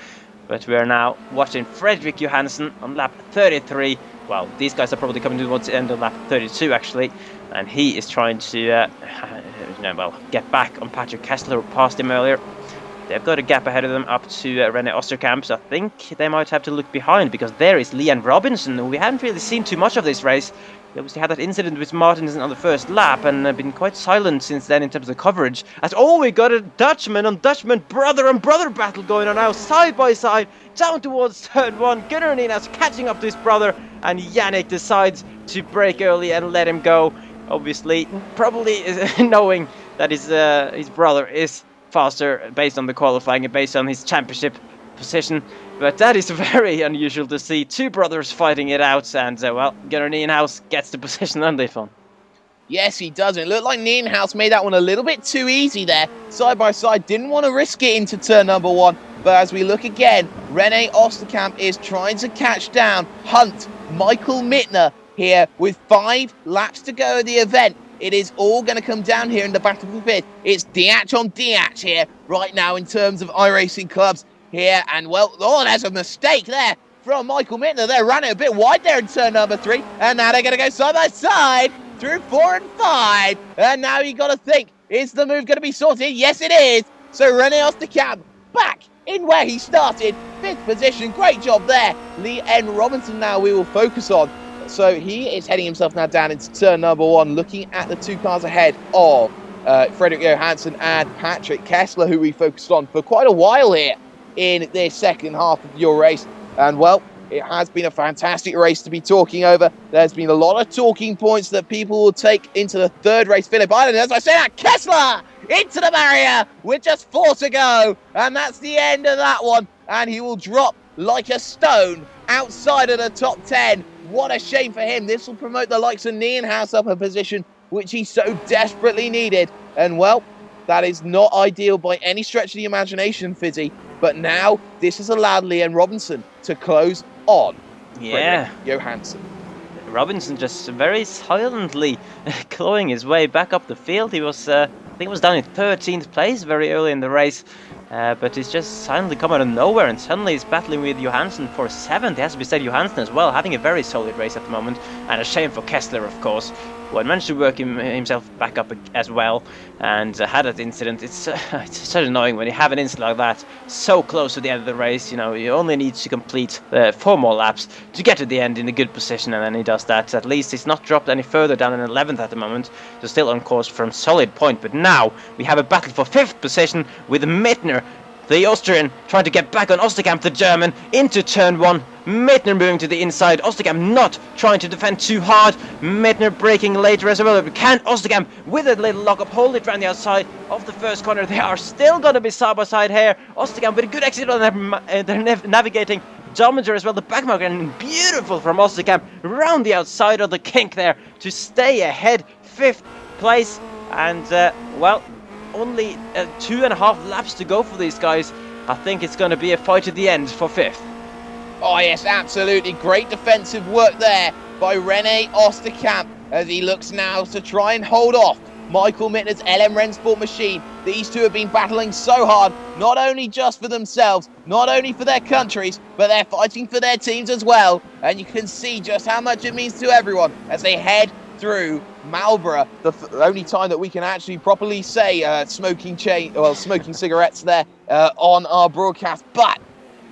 But we are now watching Fredrik Johansson on lap 33. Well, these guys are probably coming towards the end of lap 32 actually, and he is trying to get back on Patrick Kessler, who passed him earlier. They've got a gap ahead of them up to René Osterkamp, so I think they might have to look behind, because there is Liam Robinson, who we haven't really seen too much of this race. He obviously had that incident with Martinsen on the first lap and been quite silent since then in terms of coverage. We got a Dutchman on Dutchman, brother on brother battle going on now, side by side, down towards turn one. Gunnar Ninas catching up to his brother, and Yannick decides to brake early and let him go. Obviously, probably knowing that his brother is faster based on the qualifying and based on his championship position, but that is very unusual to see two brothers fighting it out, and Gunnar Nienhuis gets the position on this one. Yes, he does. It looked like Nienhuis made that one a little bit too easy there. Side by side, didn't want to risk it into turn number one, but as we look again, René Osterkamp is trying to catch down Hunt, Michael Mittner here with 5 laps to go of the event. It is all going to come down here in the battle for fifth. It's Diach on Diach here right now in terms of iRacing clubs here. And there's a mistake there from Michael Mittner. They ran it a bit wide there in turn number 3. And now they're going to go side by side through 4 and 5. And now you got to think, is the move going to be sorted? Yes, it is. So René Osterkamp back in where he started. 5th position. Great job there. Lee N. Robinson now we will focus on. So he is heading himself now down into turn number 1, looking at the 2 cars ahead of Fredrik Johansson and Patrick Kessler, who we focused on for quite a while here in this second half of your race. And it has been a fantastic race to be talking over. There's been a lot of talking points that people will take into the 3rd race. Phillip Island, as I say that, Kessler into the barrier with just 4 to go. And that's the end of that one. And he will drop like a stone outside of the top 10. What a shame for him. This will promote the likes of Nienhuis up a position which he so desperately needed. And that is not ideal by any stretch of the imagination, Fizzy. But now this has allowed Liam Robinson to close on Fredrik Johansson. Robinson just very silently clawing his way back up the field. He was, I think, was down in 13th place very early in the race. But he's just suddenly come out of nowhere, and suddenly he's battling with Johansson for 7th. It has to be said, Johansson as well, having a very solid race at the moment, and a shame for Kessler, of course, who had managed to work himself back up as well, and had that incident. It's so annoying when you have an incident like that so close to the end of the race. You only need to complete 4 more laps to get to the end in a good position, and then he does that. At least he's not dropped any further down in 11th at the moment, so still on course from solid point. But now we have a battle for 5th position with Mittner, the Austrian, trying to get back on Osterkamp, the German, into turn 1. Mittner moving to the inside. Osterkamp not trying to defend too hard. Mittner braking later as well. But can Osterkamp, with a little lock-up, hold it around the outside of the first corner? They are still going to be side by side here. Osterkamp with a good exit on their navigating Dometer as well. The back marker, and beautiful from Osterkamp around the outside of the kink there to stay ahead. 5th place. And, only 2.5 laps to go for these guys. I think it's going to be a fight at the end for 5th. Oh yes, absolutely. Great defensive work there by René Osterkamp as he looks now to try and hold off Michael Mittner's LM Rennsport machine. These two have been battling so hard, not only just for themselves, not only for their countries, but they're fighting for their teams as well. And you can see just how much it means to everyone as they head through Marlborough, the only time that we can actually properly say smoking cigarettes there on our broadcast. But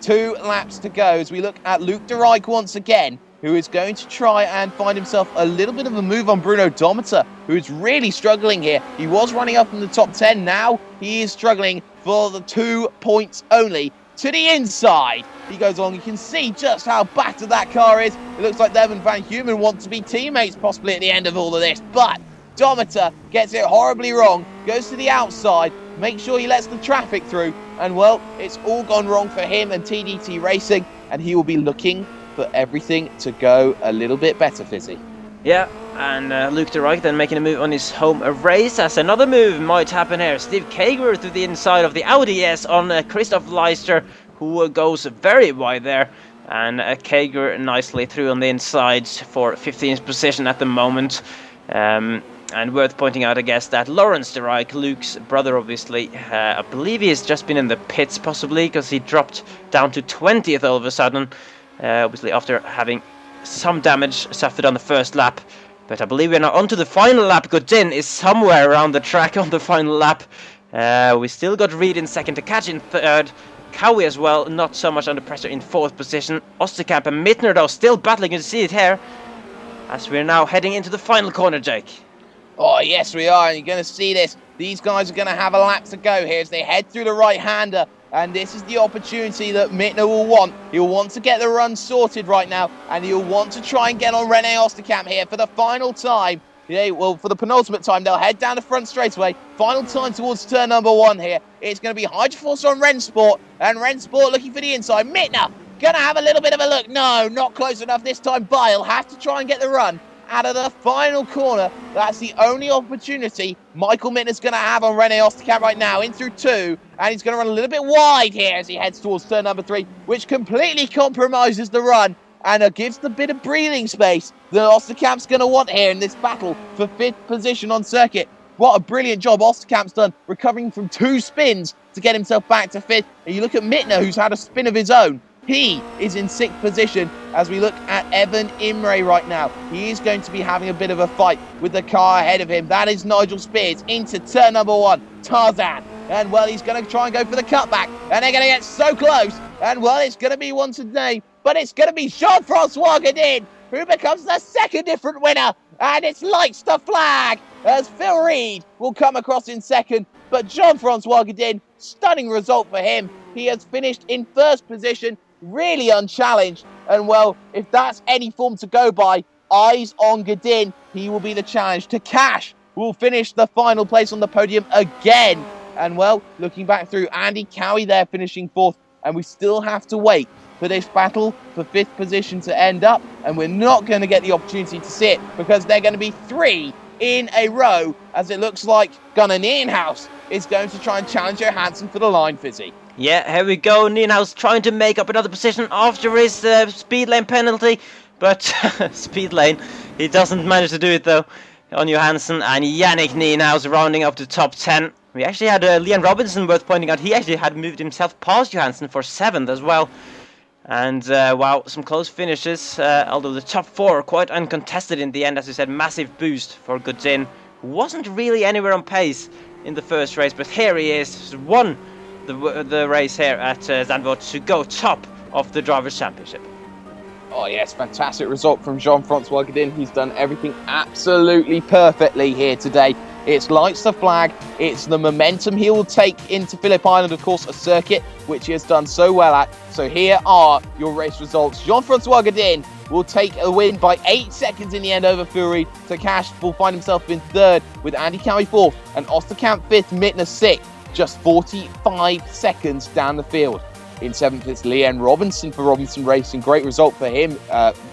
2 laps to go as we look at Luke de Rijk once again, who is going to try and find himself a little bit of a move on Bruno Dometer, who is really struggling here. He was running up in the top 10. Now he is struggling for the 2 points only. To the inside he goes on. You can see just how battered that car is. It looks like them and Van Humen want to be teammates possibly at the end of all of this, but Dometer gets it horribly wrong, goes to the outside, makes sure he lets the traffic through, and it's all gone wrong for him and TDT Racing, and he will be looking for everything to go a little bit better, Fizzy. Yeah, and Luke de Rijk then making a move on his home race, as another move might happen here. Steve Kager through the inside of the Audi S on Christoph Leister, who goes very wide there. And Kager nicely through on the inside for 15th position at the moment. And worth pointing out, I guess, that Lawrence de Rijk, Luke's brother, obviously, I believe he has just been in the pits, possibly, because he dropped down to 20th all of a sudden, obviously after having some damage suffered on the first lap. But I believe we're now on to the final lap. Godin is somewhere around the track on the final lap. We still got Reed in second, to catch in third. Cowie as well, not so much under pressure in fourth position. Osterkamp and Mittner, though, still battling. You can see it here as we're now heading into the final corner, Jake. Oh, yes, we are. And you're going to see this. These guys are going to have a lap to go here as they head through the right-hander. And this is the opportunity that Mittner will want. He'll want to get the run sorted right now. And he'll want to try and get on René Osterkamp here for the final time. Yeah, well, for the penultimate time, they'll head down the front straightaway. Final time towards turn number 1 here. It's going to be Hydroforce on Rennsport. And Rennsport looking for the inside. Mittner going to have a little bit of a look. No, not close enough this time. But he'll have to try and get the run out of the final corner. That's the only opportunity Michael Mittner's going to have on René Osterkamp right now, in through 2, and he's going to run a little bit wide here as he heads towards turn number 3, which completely compromises the run and gives the bit of breathing space that Osterkamp's going to want here in this battle for 5th position on circuit. What a brilliant job Osterkamp's done, recovering from 2 spins to get himself back to 5th. And you look at Mittner, who's had a spin of his own. He is in 6th position as we look at Evan Imre right now. He is going to be having a bit of a fight with the car ahead of him. That is Nigel Spears into turn number 1. Tarzan. And, well, he's going to try and go for the cutback. And they're going to get so close. And, well, it's going to be one today. But it's going to be Jean-Francois Godin who becomes the second different winner. And it's lights the flag as Phil Reed will come across in second. But Jean-Francois Godin, stunning result for him. He has finished in 1st position, really unchallenged. And, well, if that's any form to go by, eyes on Godin. He will be the challenge. To Cash will finish the final place on the podium again. And, well, looking back through, Andy Cowie there finishing 4th. And we still have to wait for this battle for 5th position to end up. And we're not going to get the opportunity to see it because they're going to be 3 in a row, as it looks like Gunnar Nienhaus is going to try and challenge Johansson for the line, Fizzy. Yeah, here we go. Nienhaus trying to make up another position after his speed lane penalty. But speed lane, he doesn't manage to do it though on Johansson. And Yannick Nienhaus rounding up to top 10. We actually had Liam Robinson worth pointing out. He actually had moved himself past Johansson for 7th as well. And wow, some close finishes. Although the top 4 are quite uncontested in the end. As you said, massive boost for Godin, who wasn't really anywhere on pace in the first race. But here he is, won the race here at Zandvoort to go top of the Drivers' Championship. Oh yes, fantastic result from Jean-Francois Godin. He's done everything absolutely perfectly here today. It's lights the flag, it's the momentum he will take into Phillip Island, of course, a circuit which he has done so well at. So here are your race results. Jean-Francois Godin will take a win by 8 seconds in the end over Phil Reed. Takash will find himself in 3rd with Andy Cowie 4th and Osterkamp 5th, Mittner 6th, just 45 seconds down the field. In 7th, it's Leanne Robinson for Robinson Racing. Great result for him,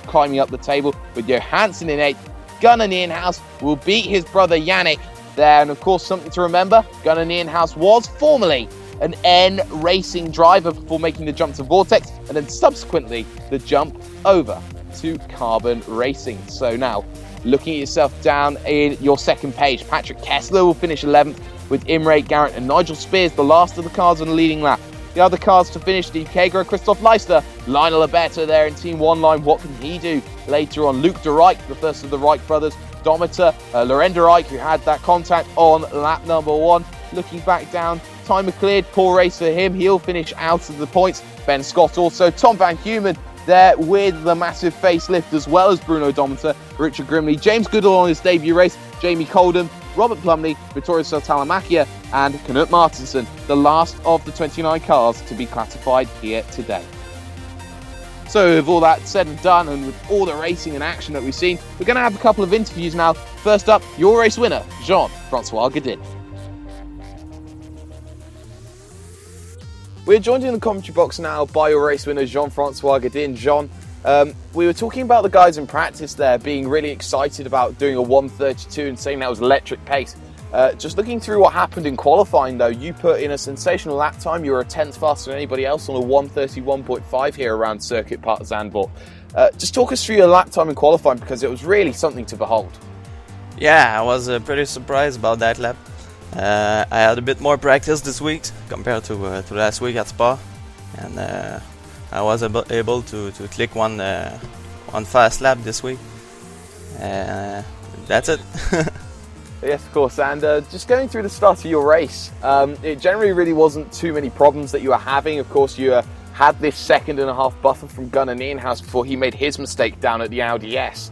climbing up the table with Johansson in 8th. Gunnar Nienhaus will beat his brother Yannick there. And of course, something to remember, Gunnar Nienhaus was formerly an N Racing driver before making the jump to Vortex and then subsequently the jump over to Carbon Racing. So now, looking at yourself down in your second page, Patrick Kessler will finish 11th with Imre, Garrett and Nigel Spears, the last of the cars on the leading lap. The other cars to finish, Steve Kager, Christoph Leister, Lionel Alberto there in Team 1 line. What can he do? Later on, Luke de Rijk, the first of the Rijk brothers, Dometer, Loren de Rijk, who had that contact on lap number 1. Looking back down, timer cleared, poor race for him. He'll finish out of the points. Ben Scott also, Tom Van Humen there with the massive facelift, as well as Bruno Dometer, Richard Grimley, James Goodall on his debut race, Jamie Coldham, Robert Plumley, Vittorio Saltalamacchia and Knut Martinsen, the last of the 29 cars to be classified here today. So with all that said and done, and with all the racing and action that we've seen, we're going to have a couple of interviews now. First up, your race winner, Jean-Francois Godin. We're joined in the commentary box now by your race winner, Jean-Francois Godin. Jean, We were talking about the guys in practice there being really excited about doing a 1:32 and saying that was electric pace. Just looking through what happened in qualifying though, you put in a sensational lap time. You were a tenth faster than anybody else on a 1:31.5 here around Circuit Park Zandvoort. Just talk us through your lap time in qualifying, because it was really something to behold. Yeah, I was pretty surprised about that lap. I had a bit more practice this week compared to last week at Spa, and I was able to click one fast lap this week. That's it. Yes, of course. And just going through the start of your race, it generally really wasn't too many problems that you were having. Of course, you had this 2.5 buffer from Gunnar Nienhuis before he made his mistake down at the Audi S.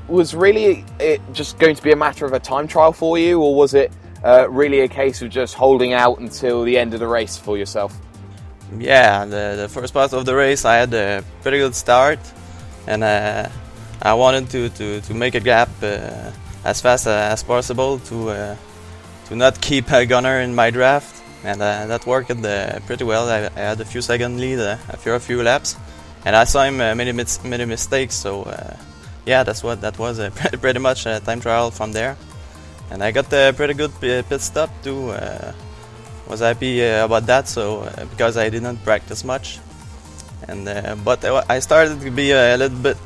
Was really it just going to be a matter of a time trial for you, or was it really a case of just holding out until the end of the race for yourself? Yeah, the first part of the race I had a pretty good start, and I wanted to make a gap as fast as possible to not keep Gunnar in my draft, and that worked pretty well. I had a few second lead after a few laps, and I saw him many mistakes, so yeah, that was pretty much a time trial from there, and I got a pretty good pit stop too. Was happy about that, so because I didn't practice much, and but I started to be a little bit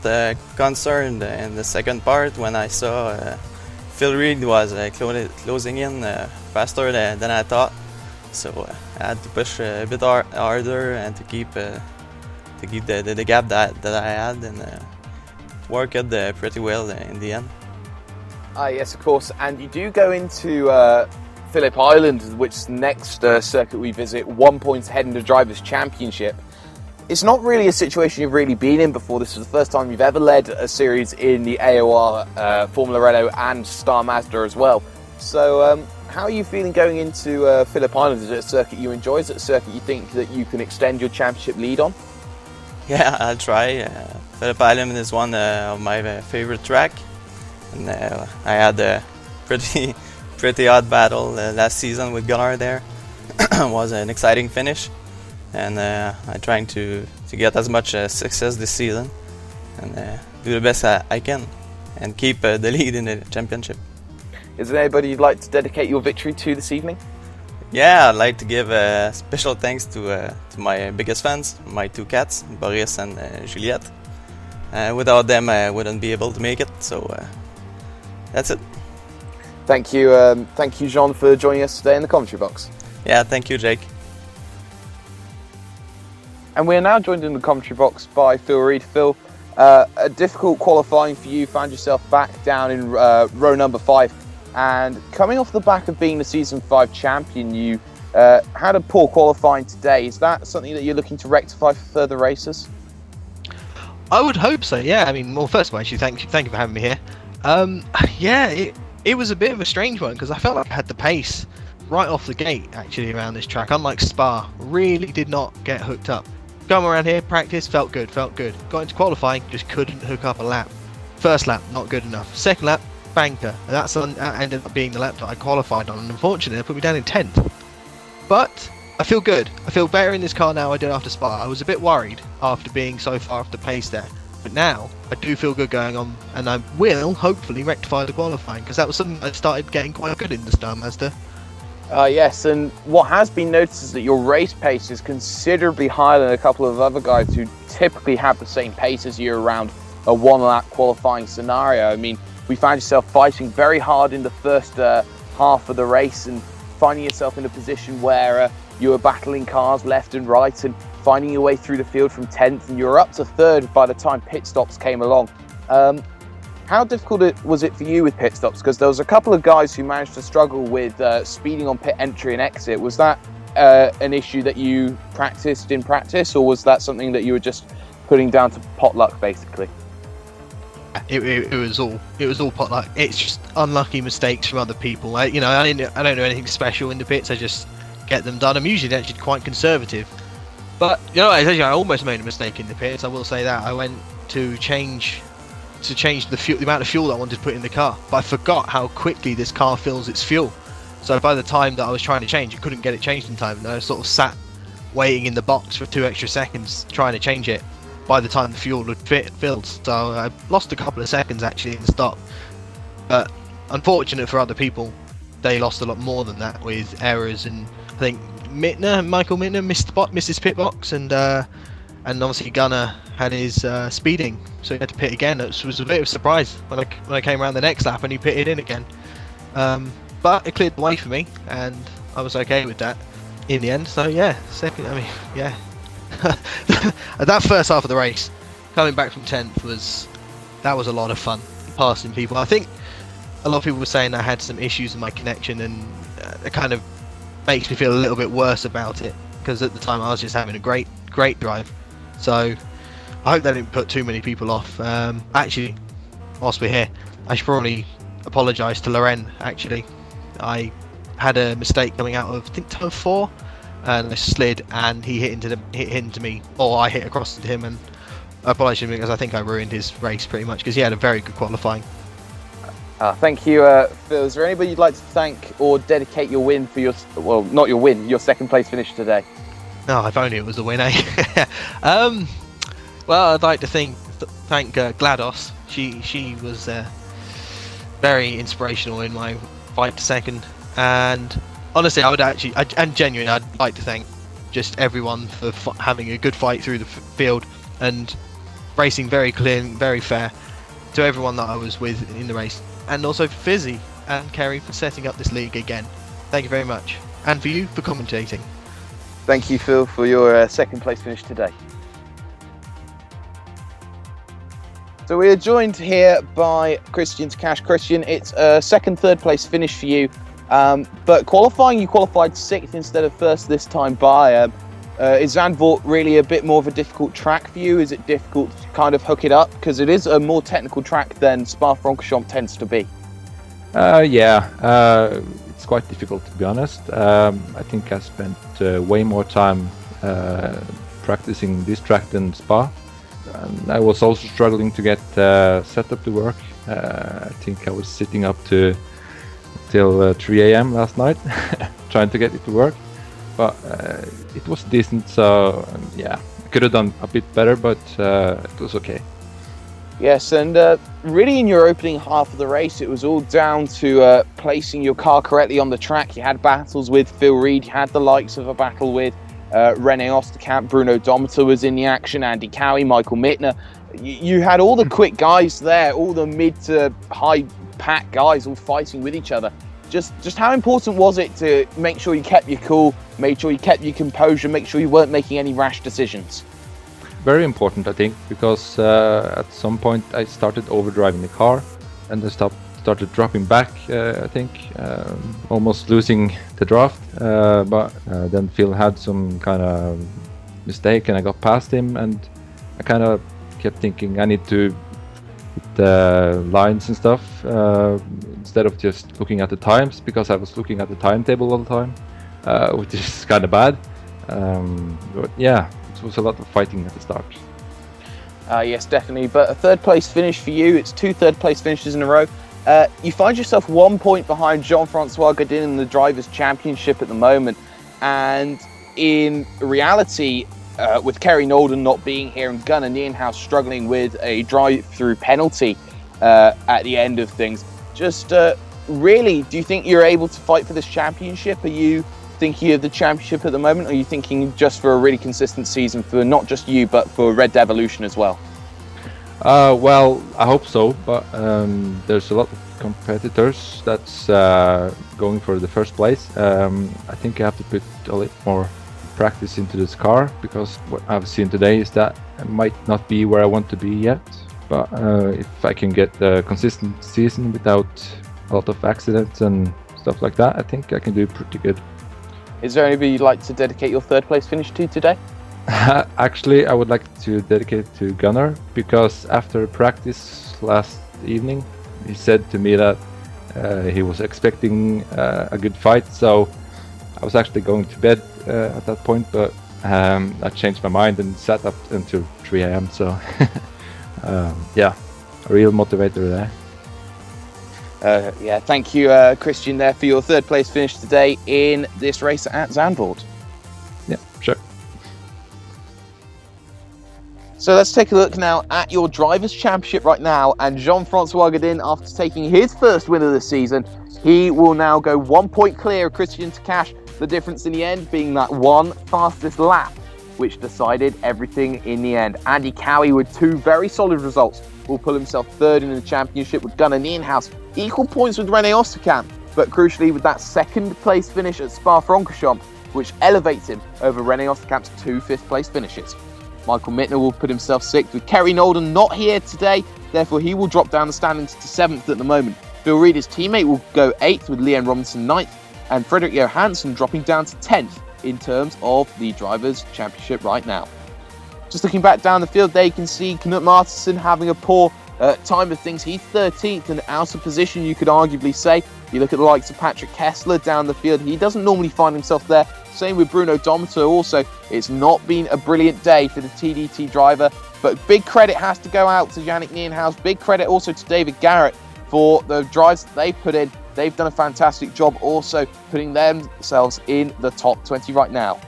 concerned in the second part when I saw Phil Reed was closing in faster than I thought, so I had to push a bit harder and to keep the gap that I had, and it worked pretty well in the end. Yes, of course. And you do go into Phillip Island, which is the next circuit we visit, 1 point ahead in the Drivers' Championship. It's not really a situation you've really been in before. This is the first time you've ever led a series in the AOR Formula Renault and Star Mazda as well. So how are you feeling going into Phillip Island? Is it a circuit you enjoy? Is it a circuit you think that you can extend your championship lead on? Yeah, I'll try. Phillip Island is one of my favorite track, and I had a pretty hard battle last season with Gunnar there. It was an exciting finish, and I'm trying to get as much success this season and do the best I can and keep the lead in the championship. Is there anybody you'd like to dedicate your victory to this evening? Yeah, I'd like to give special thanks to my biggest fans, my two cats, Boris and Juliette. Without them, I wouldn't be able to make it, so that's it. Thank you, Jean, for joining us today in the commentary box. Yeah, thank you, Jake. And we are now joined in the commentary box by Phil Reed. Phil, a difficult qualifying for you, found yourself back down in row number 5. And coming off the back of being the Season 5 champion, you had a poor qualifying today. Is that something that you're looking to rectify for further races? I would hope so, yeah. I mean, well, first of all, actually, thank you for having me here. Yeah, it was a bit of a strange one because I felt like I had the pace right off the gate, actually, around this track. Unlike Spa, really did not get hooked up. Going around here, practice, felt good. Got into qualifying, just couldn't hook up a lap. First lap, not good enough. Second lap, banker. And that ended up being the lap that I qualified on, and unfortunately, it put me down in 10th. But I feel good. I feel better in this car now than I did after Spa. I was a bit worried after being so far off the pace there. But now, I do feel good going on, and I will hopefully rectify the qualifying, because that was something I started getting quite good in the Star Mazda. Yes, and what has been noticed is that your race pace is considerably higher than a couple of other guys who typically have the same pace as you around a one-lap qualifying scenario. I mean, we found yourself fighting very hard in the first half of the race and finding yourself in a position where you were battling cars left and right and finding your way through the field from 10th, and you were up to 3rd by the time pit stops came along. How difficult was it for you with pit stops? Because there was a couple of guys who managed to struggle with speeding on pit entry and exit. Was that an issue that you practiced in practice, or was that something that you were just putting down to pot luck, basically? It was all pot luck. It's just unlucky mistakes from other people. I don't do anything special in the pits. I just get them done. I'm usually actually quite conservative, but I almost made a mistake in the pits. I will say that I went to change the amount of fuel that I wanted to put in the car, but I forgot how quickly this car fills its fuel. So by the time that I was trying to change, I couldn't get it changed in time, and I sort of sat waiting in the box for 2 extra seconds trying to change it. by the time the fuel had filled. So I lost a couple of seconds actually in the stop. But unfortunate for other people, they lost a lot more than that with errors, and I think Michael Mittner missed his pit box, and obviously Gunnar had his speeding, so he had to pit again. It was a bit of a surprise when I came around the next lap and he pitted in again. But it cleared the way for me, and I was okay with that in the end. So yeah, that first half of the race, coming back from 10th was a lot of fun, passing people. I think a lot of people were saying I had some issues with my connection, and it kind of makes me feel a little bit worse about it, because at the time I was just having a great drive. So I hope that didn't put too many people off. Actually, whilst we're here, I should probably apologise to Loren. Actually, I had a mistake coming out of, I think, turn 4, and I slid and he hit into me, or I hit across to him, and I apologise because I think I ruined his race pretty much, because he had a very good qualifying. Thank you, Phil. Is there anybody you'd like to thank or dedicate your win for your, well, not your win, your second place finish today? Oh, if only it was a win, eh? Well, I'd like to thank GLaDOS. She was very inspirational in my fight to second, and honestly, genuinely, I'd like to thank just everyone for having a good fight through the field and racing very clear and very fair to everyone that I was with in the race, and also Fisi and Kerry for setting up this league again. Thank you very much, and for you for commentating. Thank you, Phil, for your second place finish today. So we are joined here by Christian Cash. Christian, it's a third place finish for you, but qualifying, you qualified 6th instead of 1st this time by. Is Zandvoort really a bit more of a difficult track for you? Is it difficult to kind of hook it up? Because it is a more technical track than Spa-Francorchamps tends to be. It's quite difficult, to be honest. I think I spent way more time practicing this track than Spa. And I was also struggling to get setup to work. I think I was sitting up till 3 a.m. last night trying to get it to work. But it was decent, so I could have done a bit better, but it was okay. Yes, and really in your opening half of the race, it was all down to placing your car correctly on the track. You had battles with Phil Reed, you had the likes of a battle with René Osterkamp, Bruno Dometer was in the action, Andy Cowie, Michael Mittner. You had all the quick guys there, all the mid to high pack guys all fighting with each other. Just how important was it to make sure you kept your cool, make sure you kept your composure, make sure you weren't making any rash decisions? Very important, I think, because at some point I started overdriving the car, and I started dropping back, I think, almost losing the draft, but then Phil had some kind of mistake and I got past him, and I kind of kept thinking I need to hit the lines and stuff instead of just looking at the times, because I was looking at the timetable all the time, which is kind of bad. But yeah, it was a lot of fighting at the start. Yes, definitely. But a third place finish for you. It's 2 third place finishes in a row. You find yourself 1 point behind Jean-Francois Godin in the Drivers' Championship at the moment. And in reality, with Kerry Nolden not being here and Gunnar Nienhuis struggling with a drive-through penalty at the end of things, just really, do you think you're able to fight for this championship? Are you thinking of the championship at the moment, or are you thinking just for a really consistent season for not just you, but for Red Devolution as well? Well, I hope so, but there's a lot of competitors that's going for the first place. I think I have to put a little more practice into this car, because what I've seen today is that I might not be where I want to be yet, but if I can get a consistent season without a lot of accidents and stuff like that, I think I can do pretty good. Is there anybody you'd like to dedicate your third place finish to today? Actually, I would like to dedicate it to Gunnar, because after practice last evening, he said to me that he was expecting a good fight, so I was actually going to bed at that point, but I changed my mind and sat up until 3 a.m. So yeah, a real motivator there. Yeah, thank you, Christian, there for your third place finish today in this race at Zandvoort. Yeah, sure. So let's take a look now at your Drivers' Championship right now. And Jean-Francois Godin, after taking his first win of the season, he will now go 1 point clear of Christian Takash. The difference in the end being that one fastest lap, which decided everything in the end. Andy Cowie, with 2 very solid results, will pull himself 3rd in the championship with Gunnar Nienhuis. Equal points with René Osterkamp, but crucially with that 2nd place finish at Spa-Francorchamps, which elevates him over René Osterkamp's 2 5th place finishes. Michael Mittner will put himself 6th with Kerry Nolden not here today, therefore he will drop down the standings to 7th at the moment. Bill Reed, his teammate, will go 8th with Leon Robinson 9th, and Frederick Johansson dropping down to 10th in terms of the Drivers' Championship right now. Just looking back down the field there, you can see Knut Martinsen having a poor time of things. He's 13th and out of position, you could arguably say. You look at the likes of Patrick Kessler down the field, he doesn't normally find himself there. Same with Bruno Domato also. It's not been a brilliant day for the TDT driver, but big credit has to go out to Yannick Nienhuis. Big credit also to David Garrett for the drives that they've put in. They've done a fantastic job also putting themselves in the top 20 right now.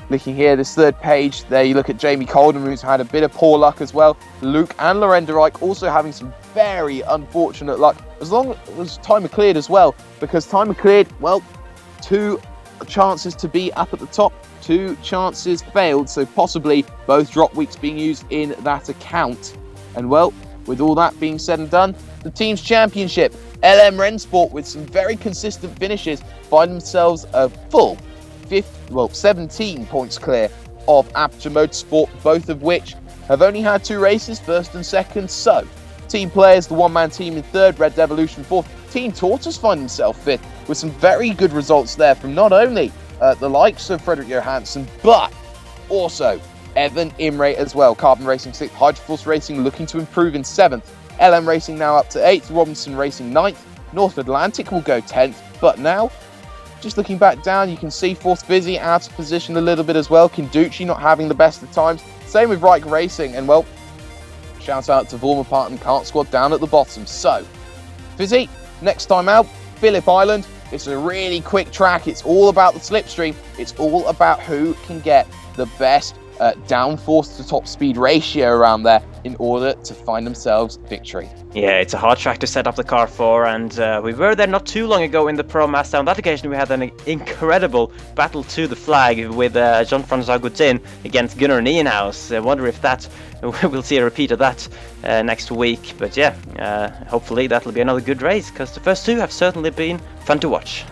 Looking here, this 3rd page, there you look at Jamie Colden, who's had a bit of poor luck as well. Luke and Loren de Rijk also having some very unfortunate luck, as long as Tymer cleared as well, because Tymer cleared, well, 2 chances to be up at the top, 2 chances failed, so possibly both drop weeks being used in that account. And well, with all that being said and done, the team's championship, LM Rennsport, with some very consistent finishes, find themselves a full 17 points clear of Aperture Motorsport, both of which have only had 2 races, 1st and 2nd. So, team players, the one-man team in 3rd, Red Devolution 4th, Team Tortoise find himself 5th, with some very good results there from not only the likes of Frederick Johansson, but also Evan Imre as well. Carbon Racing 6th, Hydroforce Racing looking to improve in 7th, LM Racing now up to 8th, Robinson Racing 9th, North Atlantic will go 10th, but now, just looking back down, you can see 4th Fisi out of position a little bit as well. Kinducci not having the best of times. Same with Reich Racing, and well, shout out to Vormerpart and Kart Squad down at the bottom. So, Fisi, next time out, Phillip Island. It's a really quick track. It's all about the slipstream. It's all about who can get the best downforce to top speed ratio around there in order to find themselves victory. Yeah, it's a hard track to set up the car for, and we were there not too long ago in the Pro Mazda. On that occasion, we had an incredible battle to the flag with Jean-Francois Godin against Gunnar Nienhuis. I wonder if we'll see a repeat of that next week. But yeah, hopefully that'll be another good race, because the first 2 have certainly been fun to watch.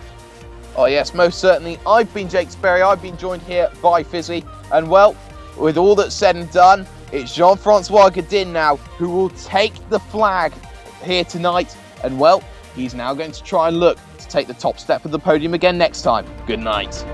Oh yes, most certainly. I've been Jake Sperry. I've been joined here by Fisi, and well, with all that's said and done, it's Jean-Francois Godin now who will take the flag here tonight. And well, he's now going to try and look to take the top step of the podium again next time. Good night.